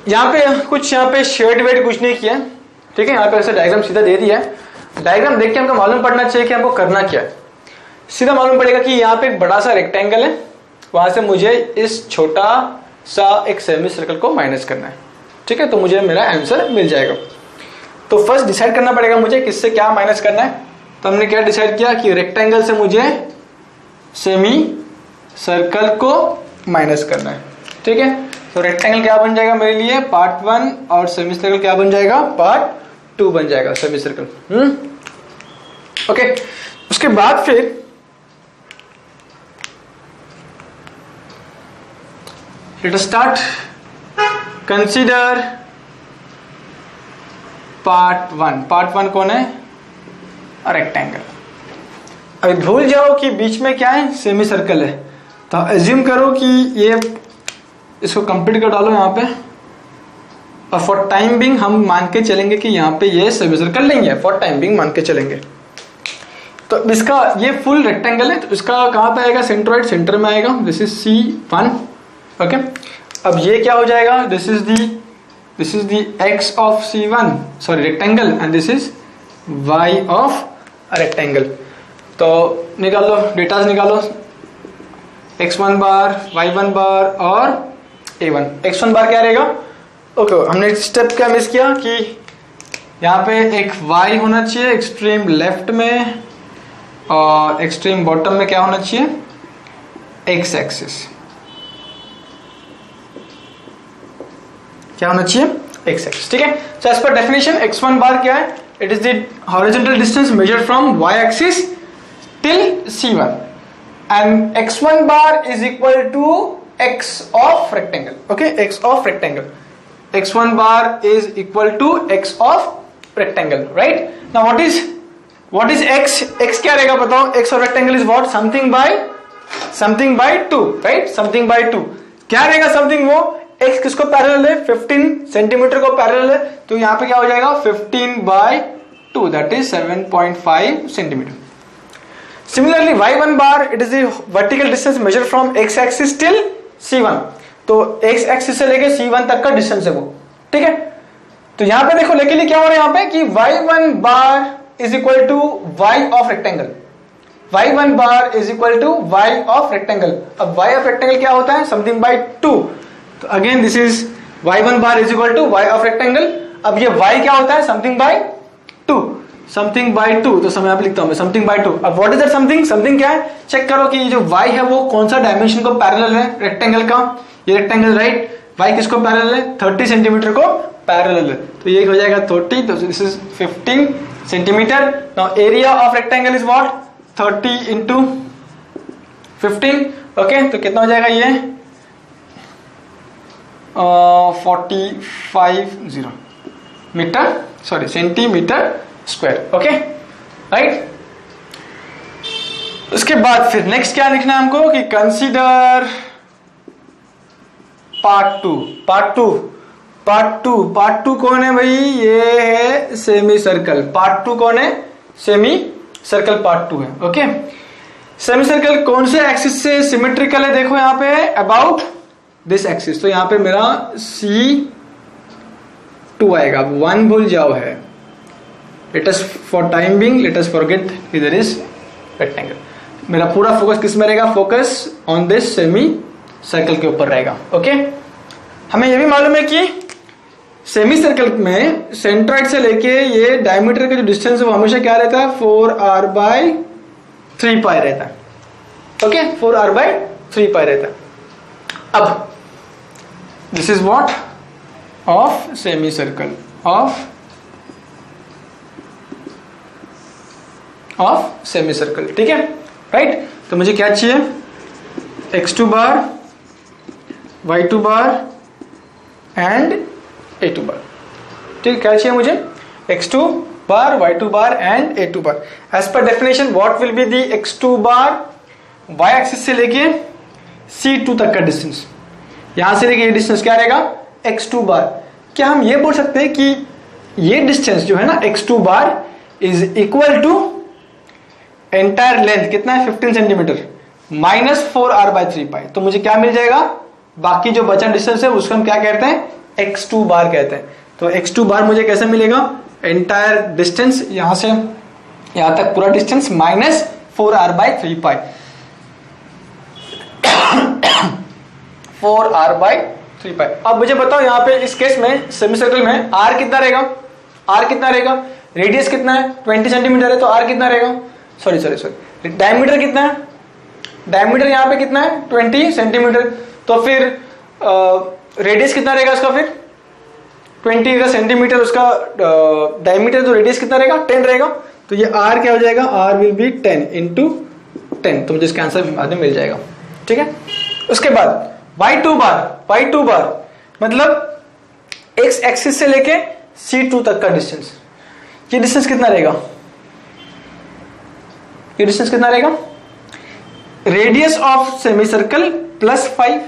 यहाँ पे शेड वेड कुछ नहीं किया, ठीक है। यहाँ पे ऐसे डायग्राम सीधा दे दिया है। डायग्राम देख के हमको मालूम पड़ना चाहिए कि हमको करना क्या है। सीधा मालूम पड़ेगा कि यहाँ पे एक बड़ा सा रेक्टेंगल है, वहां से मुझे इस छोटा सा एक सेमी सर्कल को माइनस करना है, ठीक है। तो मुझे मेरा आंसर मिल जाएगा। तो फर्स्ट डिसाइड करना पड़ेगा मुझे किससे क्या माइनस करना है। तो हमने क्या डिसाइड किया कि रेक्टेंगल से मुझे सेमी सर्कल को माइनस करना है, ठीक है। तो रेक्टेंगल क्या बन जाएगा मेरे लिए पार्ट 1 और सेमी सर्कल क्या बन जाएगा पार्ट 2 बन जाएगा सेमी सर्कल। ओके, उसके बाद फिर let us start consider part 1। Part 1 कौन है रेक्टेंगल। अभी भूल जाओ कि बीच में क्या है सेमी सर्कल है, तो एज्यूम करो कि ये इसको कंप्लीट कर डालो यहाँ पे, और फॉर टाइम बिंग हम मान के चलेंगे कि यहाँ पे ये सेमी सर्कल नहीं है, फॉर टाइम बिंग मान के चलेंगे। तो इसका ये फुल रेक्टेंगल है, तो इसका कहाँ पे आएगा सेंट्रोइड सेंटर में आएगा, दिस इज C1। ओके, अब ये क्या हो जाएगा, this is the x of C1 sorry rectangle and this is y of rectangle. तो निकालो डेटास निकालो, x1 बार y1 बार और a1। x1 बार क्या रहेगा, ओके हमने स्टेप क्या मिस किया कि यहाँ पे एक y होना चाहिए एक्सट्रीम लेफ्ट में और एक्सट्रीम बॉटम में क्या होना चाहिए x एक्सिस, क्या होना चाहिए x एक्सिस, ठीक है। So as per definition x1 bar क्या है, it is the horizontal distance measured from y axis till C1 and x1 bar is equal to x of rectangle. Okay, x of rectangle. x1 bar is equal to x of rectangle, right? Now what is x? X क्या रहेगा बताओ, x of rectangle is what? something by 2, right? something by 2 क्या रहेगा something, वो x किसको parallel है 15 centimetre को parallel है, तो यहाँ पे क्या हो जाएगा 15 by 2 that is 7.5 centimetre. Similarly, y1 bar it is the vertical distance measured from x axis till C1। तो x axis से लेके C1 तक का डिस्टेंस है वो, ठीक है। तो यहाँ पे देखो लेके लिए क्या हो रहा है यहाँ पे कि y1 bar is equal to y of rectangle। y1 bar is equal to y of rectangle। अब y of rectangle क्या होता है something by 2। तो again this is y1 bar is equal to y of rectangle। अब ये y क्या होता है something by 2, समथिंग बाय 2, तो समय आप लिखता हूं मैं समथिंग बाय 2। अब what is that something, something क्या है चेक करो कि ये जो y है वो कौन सा डायमेंशन को पैरेलल है रेक्टेंगल का, ये रेक्टेंगल राइट, y किसको पैरेलल है 30 सेंटीमीटर को पैरेलल है, तो ये हो जाएगा 30, तो this is 15 centimetre. Now area of rectangle is what 30 into 15। Okay, तो कितना हो जाएगा ये 45 metre sorry centimetre square. Okay right, उसके बाद फिर नेक्स्ट क्या लिखना है हमको कि कंसीडर पार्ट 2। पार्ट टू कौन है भाई, ये है सेमी सर्कल। पार्ट 2 कौन है, सेमी सर्कल पार्ट 2 है। ओके, सेमी सर्कल कौन से एक्सिस से सिमेट्रिकल है, देखो यहाँ पे अबाउट दिस एक्सिस, तो यहाँ पे मेरा C2 आएगा। 1 भूल जाओ है, let us for time being let us forget there is rectangle। मेरा पूरा फोकस किस में रहेगा, focus on this semi circle के ऊपर रहेगा। ओके, हमें यह भी मालूम है कि सेमी सर्कल में सेंट्रोइड से लेके ये डायमीटर का जो डिस्टेंस है वो हमेशा क्या रहता है 4r/3π रहता है। ओके, 4r/3π रहता है। अब this is what of semi circle of semi circle, ठीक है राइट। तो मुझे क्या चाहिए x2 बार y2 बार एंड a2 बार। ठीक, क्या चाहिए मुझे? x2 बार, y2 बार एंड a2 बार। As per definition what will be the x2 बार? y एक्सिस से लेके c2 तक का डिस्टेंस, यहां से लेके ये डिस्टेंस क्या रहेगा? x2 बार। क्या हम ये बोल सकते हैं कि ये डिस्टेंस जो है ना x2 बार is equal to entire length कितना है? 15 सेंटीमीटर माइनस 4r/3π। तो मुझे क्या मिल जाएगा? बाकी जो बचा डिस्टेंस है उसको हम क्या कहते हैं? x2 बार कहते हैं। तो x2 बार मुझे कैसे मिलेगा? एंटायर डिस्टेंस यहां से यहां तक पूरा डिस्टेंस माइनस 4r/3π 4r/3π। अब मुझे बताओ यहाँ पे इस केस में सेमी सर्कल में r कितना रहेगा? r कितना रहेगा? रेडियस कितना है? 20 सेंटीमीटर है, तो r कितना रहेगा? सॉरी डायमीटर कितना है? डायमीटर यहाँ पे कितना है? 20 सेंटीमीटर। तो फिर रेडियस कितना रहेगा उसका? फिर 20 का सेंटीमीटर उसका डायमीटर, तो रेडियस कितना रहेगा? 10 रहेगा। तो ये r क्या हो जाएगा? r will be 10 into 10। तो मुझे इसका आंसर बाद में मिल जाएगा। ठीक है, उसके बाद y2 बार मतलब x एक्सिस से लेके c2 तक का डिस्टेंस। ये डिस्टेंस कितना रहेगा? ये डिस्टेंस कितना रहेगा? Radius of semi circle plus 5,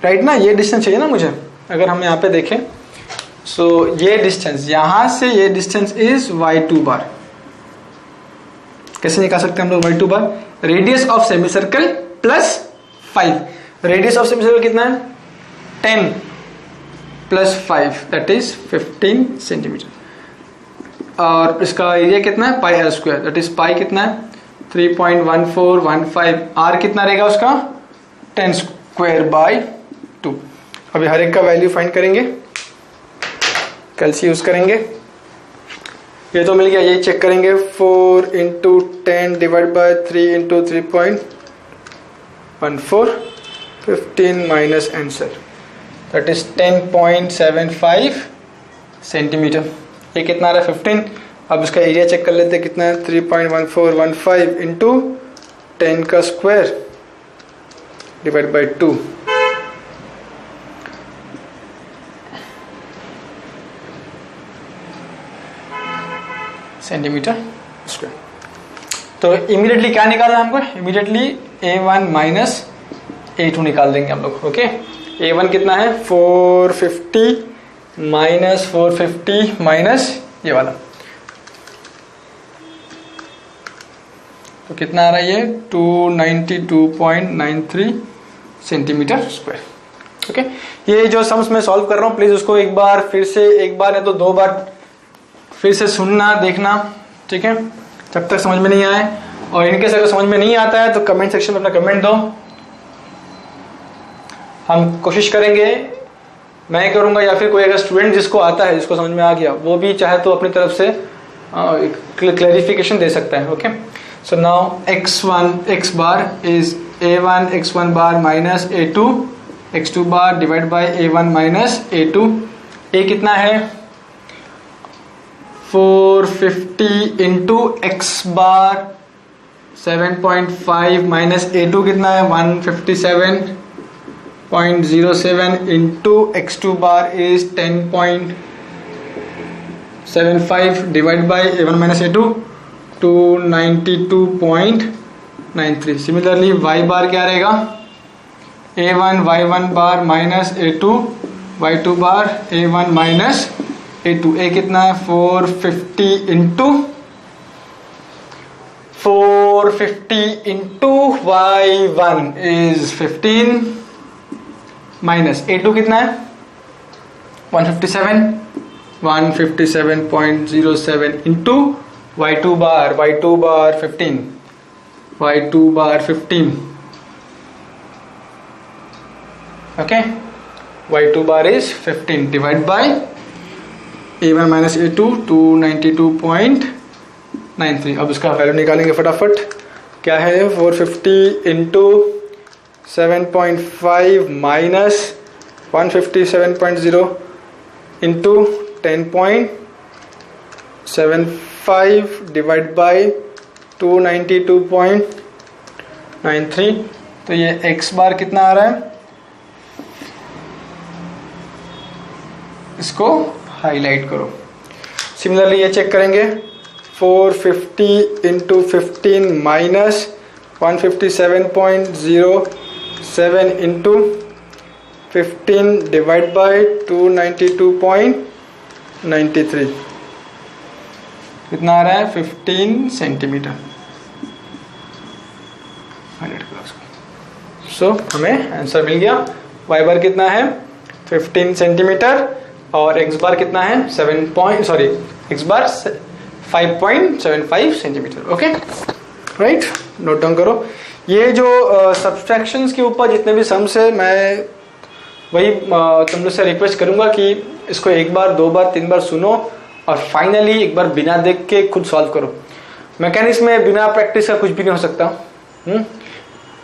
right ना? ये डिस्टेंस चाहिए ना मुझे। अगर हम यहां पे देखें, सो ये डिस्टेंस यहां से ये डिस्टेंस इज y2 बार। कैसे निकाल सकते हैं हम लोग y2 bar? Radius of semi circle plus 5। Radius of semi circle कितना है? 10 प्लस 5 दैट इज 15 सेंटीमीटर। और इसका एरिया कितना है? पाई r square that is pi कितना है? 3.1415। r कितना रहेगा उसका? 10 स्क्वायर बाय 2। अभी हर एक का वैल्यू फाइंड करेंगे, कैलसी यूज करेंगे। ये तो मिल गया, ये चेक करेंगे। 4 into 10 divide by 3 into 3.14 15 minus answer that is 10.75 centimetre. ये कितना आ रहा है? 15। अब इसका एरिया चेक कर लेते हैं कितना है? 3.1415 इंटू 10 का square divide bye 2। Centimetre square. तो इमीडिएटली क्या निकालना है हमको? इमीडिएटली a1 माइनस a2 निकाल देंगे हम लोग। ओके, a1 कितना है? 450 माइनस 450 माइनस ये वाला, तो कितना आ रहा है? ये 292.93 सेंटीमीटर स्क्वायर। ओके, ये जो सम्स मैं सॉल्व कर रहा हूँ प्लीज उसको एक बार फिर से, एक बार या तो 2 बार फिर से सुनना, देखना। ठीक है, जब तक समझ में नहीं आए। और इनके अगर समझ में नहीं आता है तो कमेंट सेक्शन में अपना कमेंट दो। हम कोशिश करेंगे, मैं करूंगा या फिर कोई अगर स्टूडेंट जिसको आता है, जिसको समझ में आ गया, वो भी चाहे तो अपनी तरफ से क्लैरिफिकेशन दे सकता है। Okay, so now x bar is a1 x1 bar minus a2 x2 bar divide by a1 minus a2। a कितना है? 450 इंटू x बार 7.5 माइनस a2 कितना है? 157.07 इंटू x2 बार is 10.75 divide by a1 minus a2 292.93। Similarly y बार क्या रहेगा? a1 y1 bar minus a2 y2 bar a1 minus a2। a कितना है? 450 into y1 is 15 minus a2 कितना है? 157.07 into y2 bar 15 y2 bar 15। Okay, y2 bar is 15 divide by a1 minus a2 292.93। अब इसका value निकालेंगे फटाफट। क्या है? 450 into 7.5 minus 157.0 into 10.75 divide by 292.93। तो ये x बार कितना आ रहा है? इसको हाईलाइट करो। सिमिलरली ये चेक करेंगे 450 into 15 minus 157.07 into 15 divide by 292.93 कितना आ रहा है 15 सेंटीमीटर। सो हमें आंसर मिल गया। y बार कितना है 15 सेंटीमीटर और x बार कितना है x बार 5.75 centimetre. Okay right, note down करो। ये जो सब्सट्रैक्शंस के ऊपर जितने भी सम्स है, मैं वही तुम लोग से रिक्वेस्ट करूंगा कि इसको एक बार, दो बार, तीन बार सुनो और फाइनली एक बार बिना देख के खुद सॉल्व करो। मैकेनिक्स में बिना प्रैक्टिस का कुछ भी नहीं हो सकता।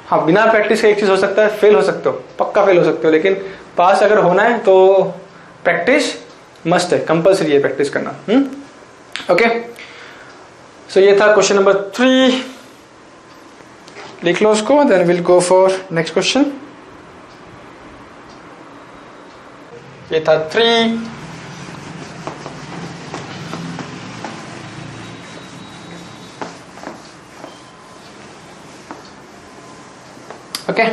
हाँ, बिना प्रैक्टिस का एक चीज हो सकता है, फेल हो सकते हो, पक्का फेल हो सकते हो, लेकिन पास अगर होना है तो प्रैक्टिस मस्ट है, कंपल्सरी है प्रैक्टिस करना। ओके, सो ये था क्वेश्चन नंबर 3। लिख लो उसको, then will go for next question. ये था 3। Okay,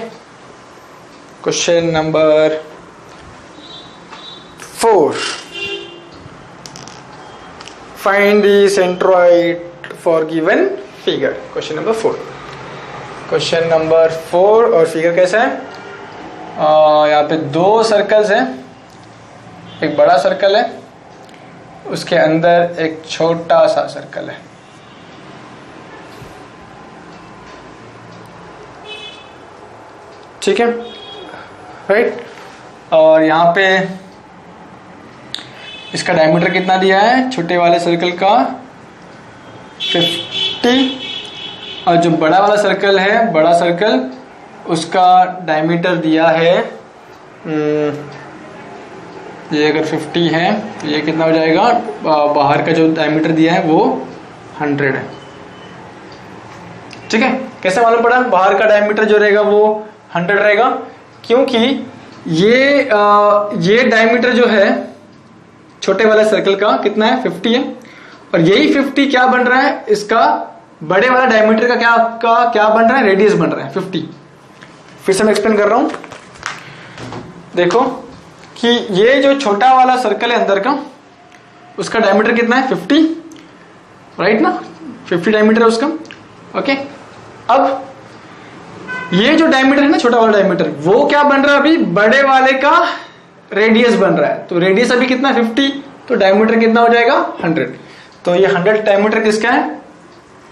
question number 4। Find the centroid for given figure. Question number 4। Question number 4 और फिगर कैसा है? यहाँ पे दो सर्कल्स हैं, एक बड़ा सर्कल है, उसके अंदर एक छोटा सा सर्कल है। ठीक है, राइट। और यहाँ पे इसका डायमीटर कितना दिया है छोटे वाले सर्कल का 50, और जो बड़ा वाला सर्कल है, बड़ा सर्कल, उसका डायमीटर दिया है ये अगर 50 है तो ये कितना हो जाएगा, बाहर का जो डायमीटर दिया है वो 100 है। ठीक है, कैसे मालूम पड़ा? बाहर का डायमीटर जो रहेगा वो 100 रहेगा, क्योंकि ये डायमीटर जो है छोटे वाले सर्कल का कितना है 50 है, और यही 50 क्या बन रहा है, इसका बड़े वाला डायमीटर का क्या बन रहा है, रेडियस बन रहा है 50। फिर से मैं एक्सप्लेन कर रहा हूं, देखो कि ये जो छोटा वाला सर्कल है अंदर का, उसका डायमीटर कितना है 50, राइट ना, 50 डायमीटर है उसका। ओके, अब ये जो डायमीटर है ना, छोटा वाला डायमीटर, वो क्या बन रहा है अभी, बड़े वाले का रेडियस बन रहा है। तो रेडियस अभी कितना 50, तो डायमीटर कितना हो जाएगा 100। तो ये 100 डायमीटर किसका है,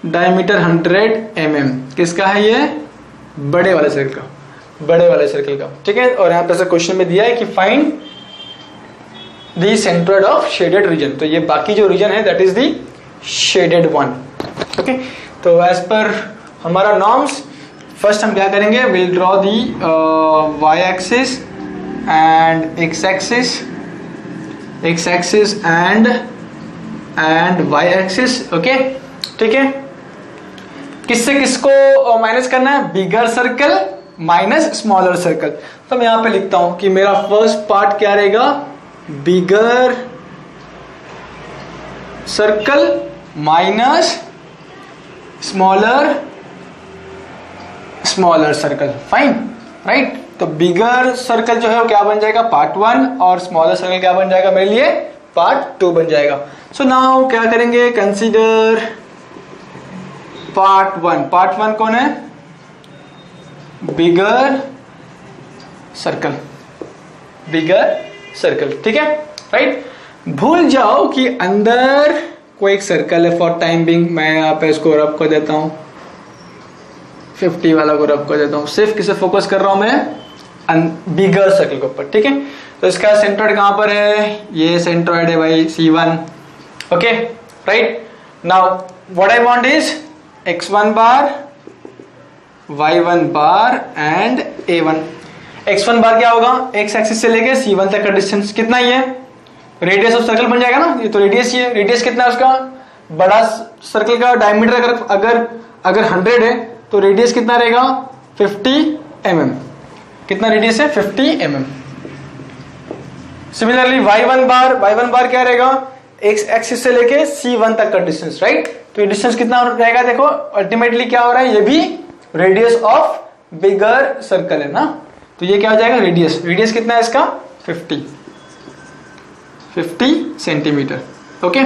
डायमीटर 100 mm किसका है, ये बड़े वाले सर्कल का, बड़े वाले सर्कल का। ठीक है, और यहाँ पे ऐसा क्वेश्चन में दिया है कि find the centroid of shaded region. तो ये बाकी जो रीजन है that is the shaded one. Okay, तो एज पर हमारा नॉर्म्स फर्स्ट हम क्या करेंगे, will draw the y axis and x axis and y axis. Okay, ठीक है, किससे किसको माइनस करना है, bigger circle minus smaller circle. तो मैं यहां पे लिखता हूं कि मेरा फर्स्ट पार्ट क्या रहेगा, बिगर circle minus smaller circle. Fine, right. तो बिगर सर्कल जो है वो क्या बन जाएगा, पार्ट 1, और स्मॉलर सर्कल क्या बन जाएगा मेरे लिए, पार्ट 2 बन जाएगा। सो नाउ क्या करेंगे, कंसीडर पार्ट 1। पार्ट 1 कौन है, बिगर सर्कल, बिगर सर्कल। ठीक है, राइट। भूल जाओ कि अंदर कोई एक सर्कल है। फॉर टाइम बिंग मैं यहाँ पे इसको रब कर देता हूं, 50 वाला को रब कर देता हूं। सिर्फ किसे फोकस कर रहा हूं मैं, बिगर सर्कल के ऊपर। ठीक है, तो इसका सेंट्रॉइड कहां पर है, ये सेंट्रॉइड है भाई C1। Okay, right. Now what I want is x1 bar, y1 bar and a1। x1 bar क्या होगा, x एक्सिस से लेके C1 तक का डिस्टेंस कितना ही है, रेडियस ऑफ सर्कल बन जाएगा ना, ये तो रेडियस ही है। रेडियस कितना है उसका, बड़ा सर्कल का डायमीटर अगर 100 है तो रेडियस कितना रहेगा 50 mm। कितना रेडियस है, 50 mm। सिमिलरली y1 बार क्या रहेगा, x एक्सिस से लेके c1 तक का डिस्टेंस, राइट। तो ये डिस्टेंस कितना रहेगा, देखो अल्टीमेटली क्या हो रहा है, ये भी रेडियस ऑफ बिगर सर्कल है ना, तो ये क्या हो जाएगा, रेडियस कितना है इसका, 50 सेंटीमीटर, ओके।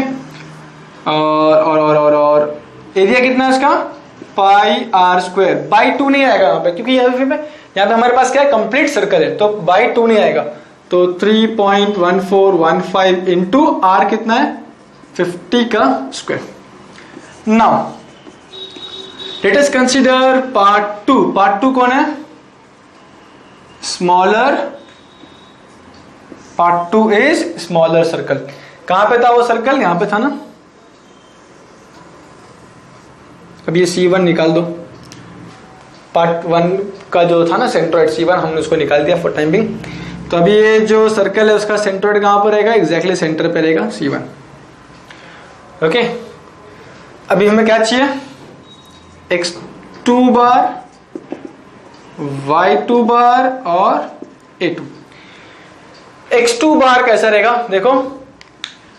और एरिया कितना है इसका, पाई आर स्क्वायर, बाई 2 नहीं आएगा यहाँ पे, क्योंकि यहाँ पे हमारे पास क्या है, कंप्लीट सर्कल है, तो बाई 2 नहीं आएगा, तो 3.1415 इंटू आर कितना है, 50 का square. Now let us consider part 2 कौन है, smaller, part 2 is smaller circle. कहां पे था वो सर्कल, यहां पे था ना, अब ये C1 निकाल दो, पार्ट 1 का जो था ना सेंट्रोइड C1, हमने उसको निकाल दिया फॉर टाइम बिंग। तो अभी ये जो सर्कल है उसका सेंट्रोइड कहां पर रहेगा, एग्जैक्टली सेंटर पे रहेगा C1, ओके। अभी हमें क्या चाहिए, x2 बार, y2 बार और a2। x2 बार कैसा रहेगा, देखो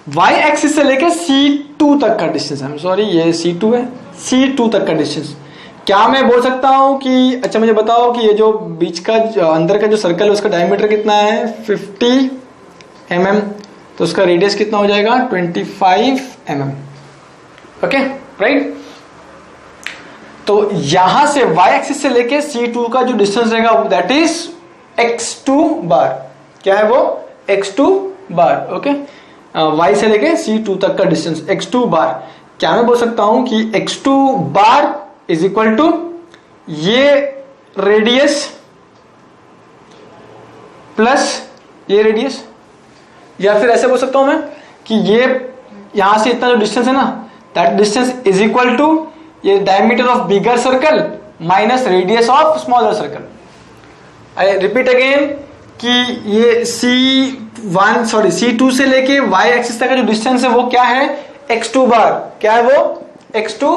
y एक्सिस से लेके C2 तक का डिस्टेंस, आई एम सॉरी ये C2 है, C2 तक का डिस्टेंस। क्या मैं बोल सकता हूं कि, अच्छा मुझे बताओ कि ये जो बीच का अंदर का जो सर्कल है उसका डायमीटर कितना है, 50 mm, तो उसका रेडियस कितना हो जाएगा, 25 mm, ओके, राइट। तो यहां से y एक्सिस से लेके C2 का जो डिस्टेंस रहेगा दैट इज x2 बार, क्या है वो, x2 बार, ओके। y से लेके C2 तक का डिस्टेंस x2 बार। क्या मैं बोल सकता हूं कि x2 बार इज इक्वल टू ये रेडियस प्लस ये रेडियस, या फिर ऐसे बोल सकता हूं मैं कि ये यहां से इतना जो डिस्टेंस है ना, that distance is equal to ये diameter of bigger circle minus radius of smaller circle. I repeat again कि ये C2 से लेके y एक्सिस तक का जो डिस्टेंस है वो क्या है, x2 बार, क्या है वो, x2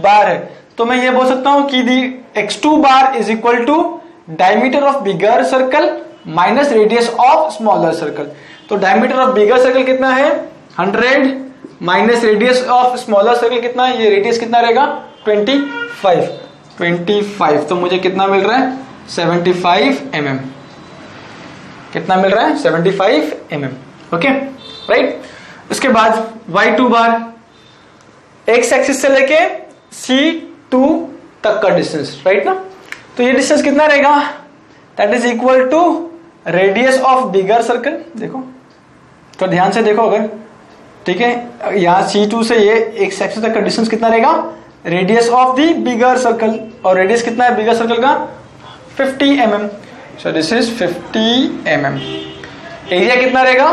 बार है। तो मैं ये बोल सकता हूं कि दी x2 बार is equal to diameter of bigger circle minus radius of smaller circle. तो डायमीटर ऑफ बिगर सर्कल कितना है, 100 minus radius of smaller circle कितना है, ये रेडियस कितना रहेगा, 25, तो मुझे कितना मिल रहा है, 75 mm, कितना मिल रहा है, 75 mm, ओके, राइट। उसके बाद y2 बार, x एक्सिस से लेके C2 तक का डिस्टेंस, राइट ना, तो ये डिस्टेंस कितना रहेगा, that is equal to radius of bigger circle. देखो तो ध्यान से देखो अगर, ठीक है, यहाँ C2 से ये x एक्सिस तक का डिस्टेंस कितना रहेगा, radius of the bigger circle, और रेडियस कितना है बिगर सर्कल का, 50 mm, so this is 50 mm। Area कितना रहेगा,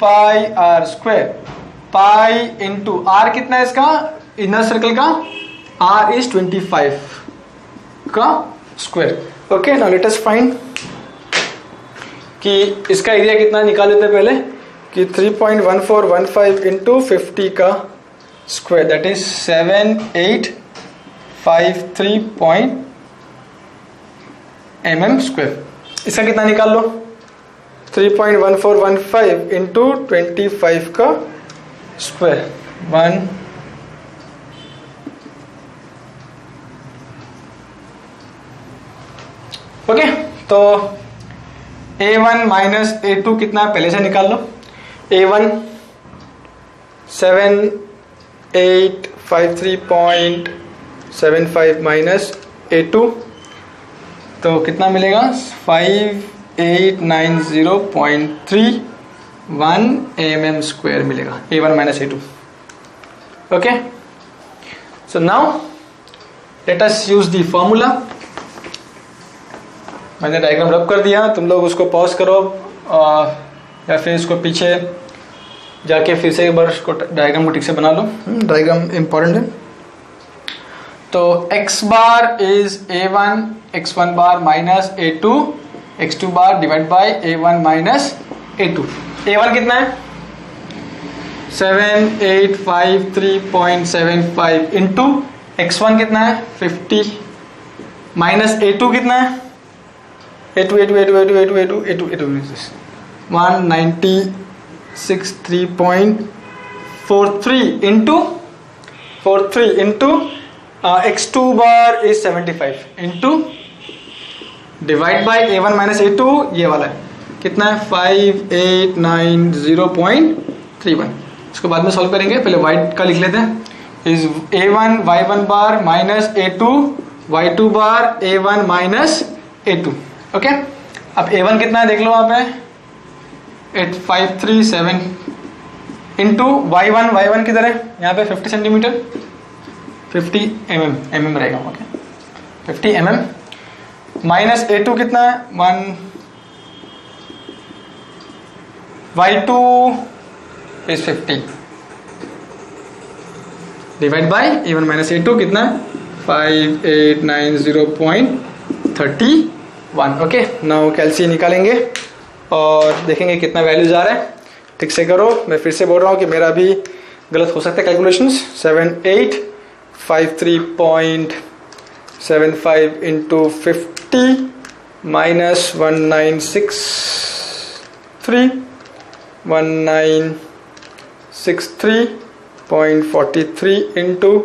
pi r square, pi into r कितना है इसका, इनर सर्कल का r इज 25 का square, okay. Now let us find कि इसका एरिया कितना निकाल लेते हैं पहले, कि 3.1415 इंटू 50 का square, that is 7853 mm square. इसका कितना निकाल लो, 3.1415 इंटू 25 का स्क्वायर, 1 ओके। तो A1 माइनस A2 कितना है पहले से निकाल लो, A1 7853.75 माइनस A2, तो कितना मिलेगा, 5890.31 mm स्क्वायर मिलेगा, A1 minus A2, okay. So now let us use the formula. मैंने डायग्राम रब कर दिया, तुम लोग उसको पॉज करो या फिर इसको पीछे जाके फिर से एक बार उसको डायग्राम को ठीक से बना लो, डायग्राम इंपॉर्टेंट है। तो x bar is A1 x1 bar minus A2 x2 bar divide by A1 minus A2। A1 कितना है, 7853.75 इंटू x1 कितना है, 50 माइनस A2 कितना है, A2 193.43 into x2 bar is 75 into divide by a1 minus a2, ये वाला है कितना है 5890.31। इसको बाद में सॉल्व करेंगे, पहले y का लिख लेते हैं। Is a1 y1 bar minus a2 y2 bar a1 minus a2। Okay, अब a1 कितना है देख लो वहां पे 8537 इंटू y1 किधर है यहाँ पे 50 सेंटीमीटर 50 mm रहेगा। ओके 50 mm माइनस a2 कितना है 1 y2 is 50 divide by a1 minus a2 कितना है 5890.31। ओके, नाउ कैलसी निकालेंगे और देखेंगे कितना वैल्यूज आ रहा है। ठीक से करो, मैं फिर से बोल रहा हूँ कि मेरा भी गलत हो सकता है calculations. 7853.75 into 50 minus 1963.43 into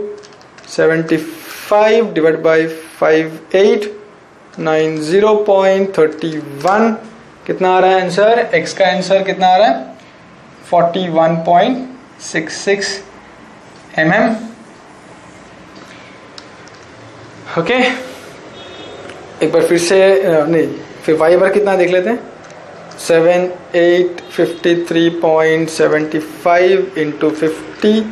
75 divide by 5890.31 कितना आ रहा है आंसर? x का आंसर कितना आ रहा है 41.66 mm। ओके, एक बार फिर से नहीं, फिर y बार कितना देख लेते हैं 7853.75 into 50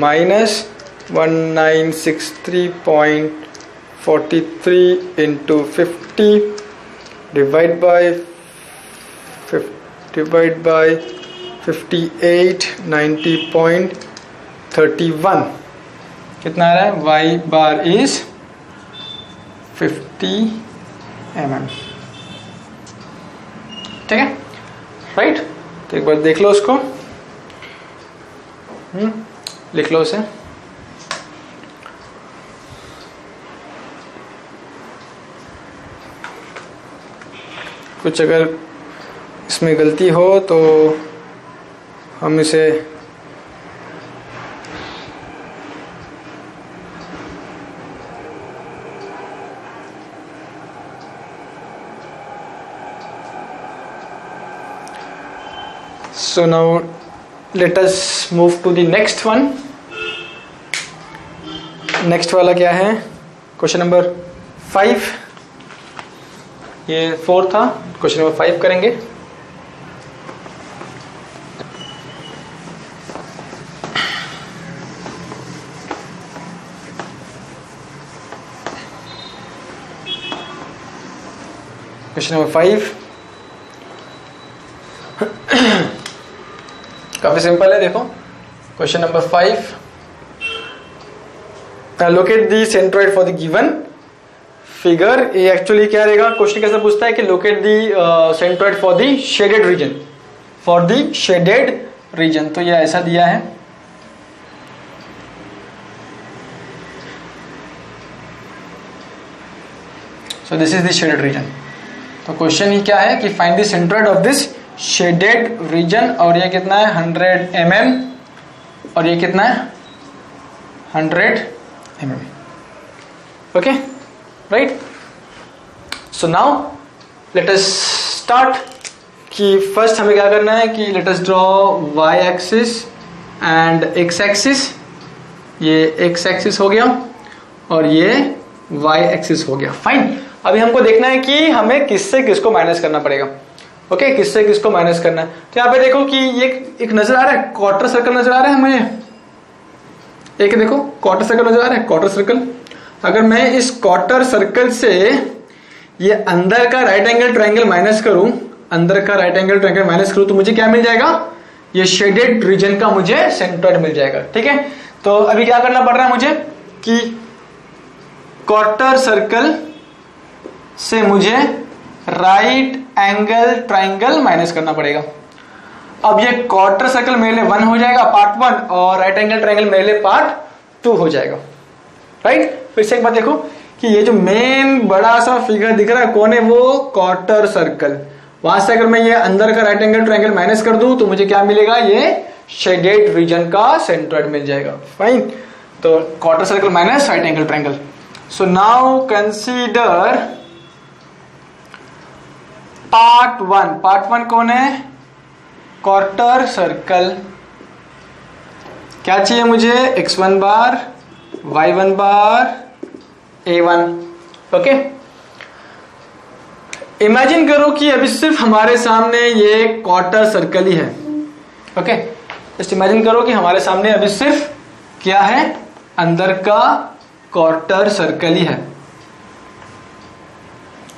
minus 1963.43 into 50 divide by 5890.31 कितना आ रहा है? y bar is 50 mm। ठीक है, राइट। तो एक बार देख लो उसको, लिख लो उसे। कुछ अगर इसमें गलती हो तो हम इसे so now let us move to the next one। Next वाला क्या है? क्वेश्चन नंबर 5, ये 4 था, क्वेश्चन नंबर 5 करेंगे। क्वेश्चन नंबर 5 काफी सिंपल है, देखो। Question number 5, locate the centroid for the given figure. ये एक्चुअली क्या रहेगा? क्वेश्चन कैसे पूछता है कि locate the centroid for the shaded region, for the shaded region. तो ये ऐसा दिया है, सो this is the shaded region. तो क्वेश्चन ही क्या है कि find the centroid of this shaded region, और ये कितना है 100 mm और ये कितना है 100 mm। Okay, right. सो नाउ लेट अस स्टार्ट कि फर्स्ट हमें क्या करना है कि let us draw y axis and x axis. ये x एक्सिस हो गया और ये y एक्सिस हो गया, फाइन। अभी हमको देखना है कि हमें किससे किसको माइनस करना पड़ेगा। ओके, किससे किसको माइनस करना है। तो यहाँ पे देखो कि ये एक नजर आ रहा है, क्वार्टर सर्कल नजर आ रहा है हमें। एक देखो क्वार्टर सर्कल नजर आ रहा है, क्वार्टर सर्कल। अगर मैं इस क्वार्टर सर्कल से ये अंदर का राइट एंगल ट्रायंगल माइनस करूं, अंदर का राइट एंगल ट्रायंगल माइनस करूं, तो मुझे क्या मिल जाएगा? ये शेडेड रीजन का मुझे सेंट्रोइड मिल जाएगा। ठीक है, तो अभी क्या करना पड़ रहा है मुझे कि क्वार्टर सर्कल से मुझे राइट एंगल ट्रायंगल माइनस करना पड़ेगा। अब ये क्वार्टर सर्कल मेरे लिए 1 हो जाएगा, पार्ट 1, और राइट एंगल ट्रायंगल मेरे लिए पार्ट 2 हो जाएगा, राइट। फिर से एक बात देखो कि ये जो मेन बड़ा सा फिगर दिख रहा है कौन है? वो क्वार्टर सर्कल। वहां से अगर मैं ये अंदर का राइट एंगल ट्रायंगल माइनस कर दूं तो मुझे क्या मिलेगा, ये शेडेड रीजन का सेंट्रोइड मिल जाएगा। फाइन, तो quarter circle minus right angle triangle. So now consider part one. Part one कौन है, क्वार्टर सर्कल। क्या चाहिए मुझे, x1 बार, y1 बार, a1। ओके, इमेजिन करो कि अभी सिर्फ हमारे सामने ये क्वार्टर सर्कल ही है। ओके, जस्ट इमेजिन करो कि हमारे सामने अभी सिर्फ क्या है, अंदर का क्वार्टर सर्कल ही है।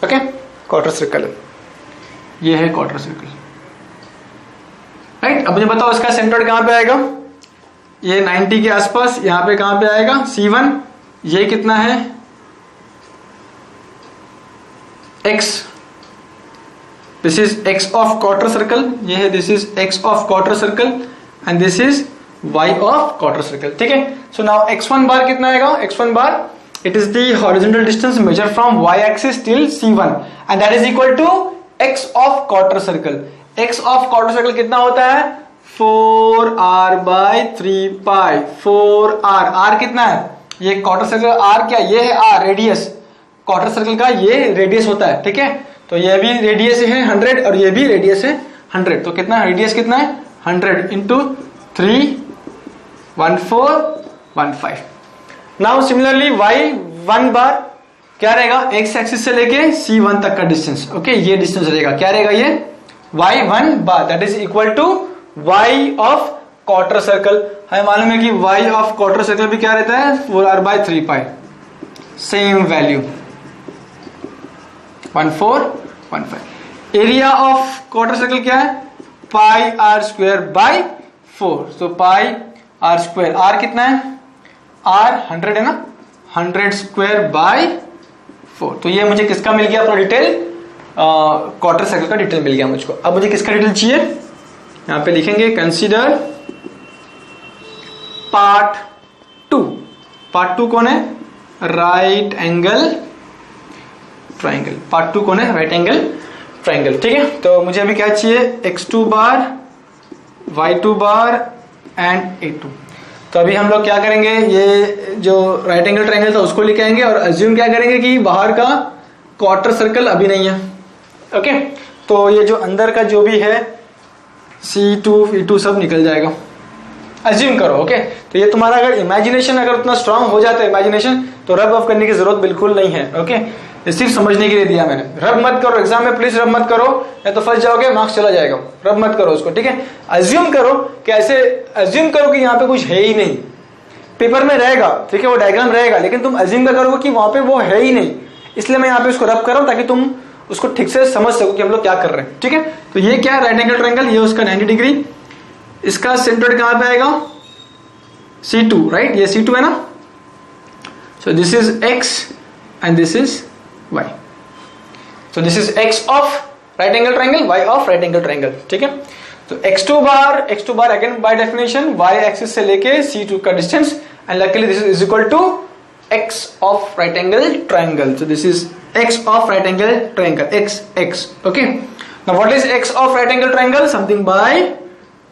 ओके, क्वार्टर सर्कल, ये है क्वार्टर सर्कल, राइट। अब मुझे बताओ इसका सेंट्रोइड कहां पे आएगा, ये 90 के आसपास, यहां पे कहां पे आएगा, C1। ये कितना है, x, this is x of quarter circle, ये है this is x of quarter circle and this is y of quarter circle. ठीक है, सो नाउ x1 बार कितना आएगा, x1 बार it is the horizontal distance measure from y axis till C1 and that is equal to x of quarter circle. x of quarter circle कितना होता है, 4r by 3 pi, 4r। r कितना है, ये क्वार्टर सर्कल r क्या, ये है r radius, quarter circle का ये रेडियस होता है। ठीक है, तो ये भी रेडियस है 100 और ये भी रेडियस है 100, तो कितना रेडियस कितना है, 100 इंटू 3, 1415। नाउ सिमिलरली y1 बार क्या रहेगा, x एक्सिस से लेके C1 तक का डिस्टेंस। ओके, ये डिस्टेंस रहेगा, क्या रहेगा ये, y1 बार that is equal to y of quarter circle. हमें मालूम है कि y ऑफ क्वार्टर सर्कल भी क्या रहता है, 4r by 3 pi, same value 1415। Area of quarter circle क्या है, पाई आर स्क्वायर बाई 4, तो पाई आर स्क्वायर, r कितना है, r 100 है ना, 100 स्क्वायर बाई 4। तो ये मुझे किसका मिल गया, अपना डिटेल क्वार्टर सर्कल का डिटेल मिल गया मुझको। अब मुझे किसका डिटेल चाहिए, यहां पे लिखेंगे कंसीडर पार्ट 2। पार्ट 2 कौन है, राइट एंगल ट्रायंगल। पार्ट 2 कौन है, राइट एंगल ट्रायंगल। ठीक है, तो मुझे अभी क्या चाहिए, x2 बार, y2 बार एंड a2। तो अभी हम लोग क्या करेंगे, ये जो राइट एंगल ट्रायंगल था उसको लेके आएंगे और अज्यूम क्या करेंगे कि बाहर का क्वार्टर सर्कल अभी नहीं है। ओके, तो ये जो अंदर का जो भी है C2 E2 सब निकल जाएगा, अज्यूम करो। ओके, तो ये तुम्हारा अगर इमेजिनेशन अगर उतना स्ट्रांग हो जाता है इमेजिनेशन, तो रब ऑफ करने की जरूरत बिल्कुल नहीं है। ओके, ये सिर्फ समझने के लिए दिया मैंने, रब मत करो एग्जाम में, प्लीज रब मत करो, या तो फंस जाओगे, मार्क्स चला जाएगा। रब मत करो उसको, ठीक है। अज्यूम करो कि ऐसे, अज्यूम करो कि यहाँ पे कुछ है ही नहीं, पेपर में रहेगा, ठीक है, वो डायग्राम रहेगा, लेकिन तुम अज्यूम क्या करोगे कि वहां पे वो है ही नहीं। इसलिए मैं यहाँ पे उसको रब कर रहा हूँ ताकि तुम उसको ठीक से समझ सको कि हम लोग क्या कर रहे हैं। ठीक है, तो ये क्या है, राइट एंगल ट्रायंगल, ये उसका 90 डिग्री, इसका सेंटर कहां पे आएगा, C2, राइट, ये C2 है ना। So this is x and this is y, so this is x of right angle triangle, y of right angle triangle. ठीक है, तो x2 बार again by definition y axis से लेके C2 का distance, and luckily this is equal to x of right angle triangle. So this is x of right angle triangle, x. Okay, now what is x of right angle triangle, something by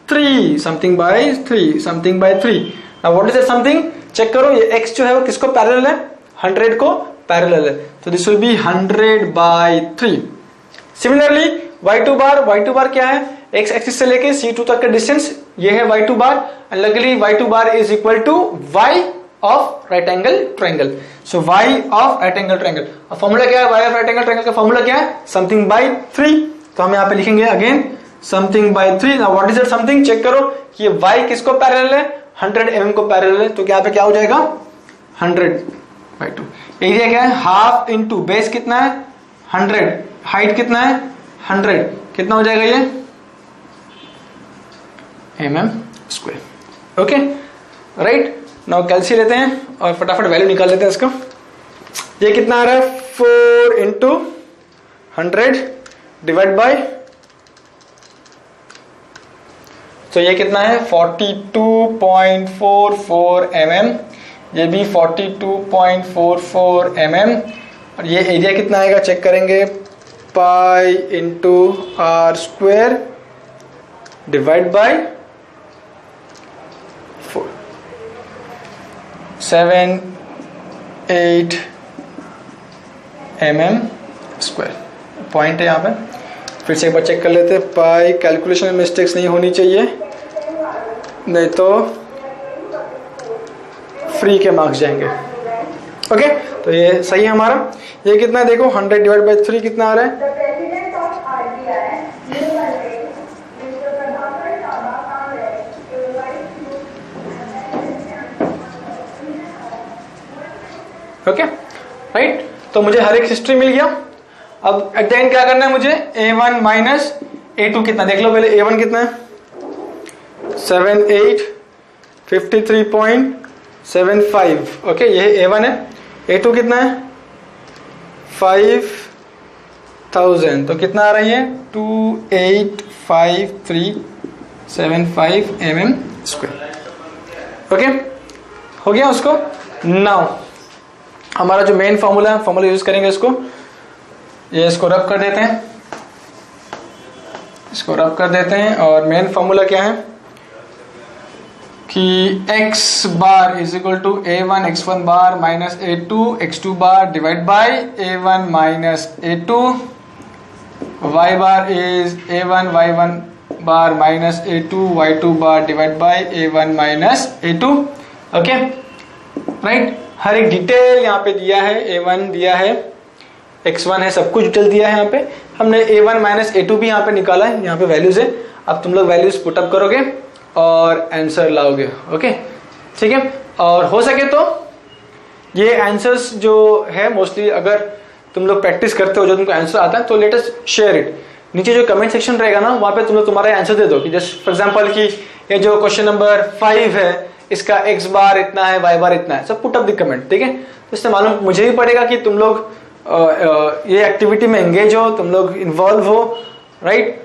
3, something by 3, something by 3. now what is that something, check करो, ये x जो है वो किसको parallel है, 100 को parallel है, तो this will be 100 by 3. similarly y2 बार क्या है, x एक्सिस से लेके C2 तक का डिस्टेंस, ये है y2 bar, and luckily y2 bar is equal to y of right angle triangle. So y of right angle triangle, अब फॉर्मूला क्या है, y of right angle triangle का फॉर्मूला क्या है, समथिंग बाय 3। तो हम यहाँ पे लिखेंगे again something by 3। Now what is that something, check करो कि ये y किसको पैरेलल है, 100 mm को पैरेलल है, तो यहाँ पे क्या हो जाएगा 100 by 2। एरिया क्या है, हाफ इंटू बेस कितना है 100, हाइट कितना है 100, कितना हो जाएगा ये mm square. Okay, right. Now कैलसी लेते हैं और फटाफट वैल्यू निकाल लेते हैं इसका। ये कितना आ रहा है, 4 इंटू 100 डिवाइड बाय, तो ये कितना है 42.44 mm, ये भी 42.44 mm, और ये एरिया कितना आएगा चेक करेंगे, pi into R square divide by 4, 7, 8 mm square point है यहाँ पे। फिर से एक बार चेक कर लेते हैं, पाई कैलकुलेशन में मिस्टेक्स नहीं होनी चाहिए, नहीं तो फ्री के मार्क्स जाएंगे। ओके, तो ये सही है हमारा। ये कितना है देखो, 100 डिवाइड बाई 3 कितना आ रहा है? ओके राइट, तो मुझे हर एक हिस्ट्री मिल गया। अब एट द एंड क्या करना है मुझे, a1 माइनस a2 कितना, देख लो पहले a1 कितना है 7, 8, 53.75। ओके, ये a1 है। a2 कितना है 5000, तो कितना आ रही है 285375 mm स्क्वायर। ओके, हो गया उसको। नाउ हमारा जो मेन फॉर्मूला है, फॉर्मूला यूज करेंगे इसको, ये इसको रब कर देते हैं, इसको रब कर देते हैं। और मेन फॉर्मूला क्या है कि x bar is equal to a1 x1 bar minus a2 x2 bar divide by a1 minus a2, y bar is a1 y1 bar minus a2 y2 bar divide by a1 minus a2। Okay right, हर एक detail यहाँ पे दिया है, a1 दिया है, x1 है, सब कुछ डिटेल दिया है। यहाँ पे हमने a1 माइनस a2 भी यहाँ पे निकाला है, यहाँ पे वैल्यूज है। अब तुम लोग वैल्यूज पुटअप करोगे और आंसर लाओगे। ओके ठीक है, और हो सके तो ये आंसर्स जो है मोस्टली अगर तुम लोग प्रैक्टिस करते हो, जो तुमको आंसर आता है, तो लेट अस शेयर इट। नीचे जो कमेंट सेक्शन रहेगा ना, वहाँ पे तुम लोग तुम्हारा आंसर दे दो कि जस्ट फॉर एग्जांपल कि ये जो क्वेश्चन नंबर 5 है, इसका x बार इतना है, y बार इतना है, सब पुट अप द कमेंट। ठीक है, तो इससे मालूम मुझे भी पड़ेगा कि तुम लोग ये एक्टिविटी में एंगेज हो, तुम लोग इन्वॉल्व हो, राइट।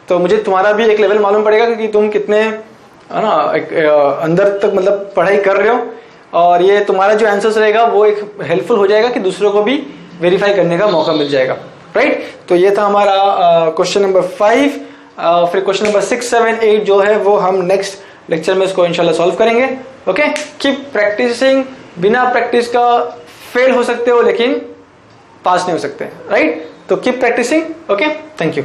तो मुझे तुम्हारा भी एक लेवल मालूम पड़ेगा कि तुम कितने ना अंदर तक मतलब पढ़ाई कर रहे हो, और ये तुम्हारा जो आंसर्स रहेगा वो एक हेल्पफुल हो जाएगा कि दूसरों को भी वेरीफाई करने का मौका मिल जाएगा, राइट। तो ये था हमारा क्वेश्चन नंबर 5। फिर क्वेश्चन नंबर 6, 7, 8 जो है वो हम नेक्स्ट लेक्चर में इसको इंशाल्लाह सॉल्व करेंगे। Okay, keep practising. बिना प्रैक्टिस का फेल हो सकते हो लेकिन पास नहीं हो सकते, राइट। तो keep practising. Okay, thank you.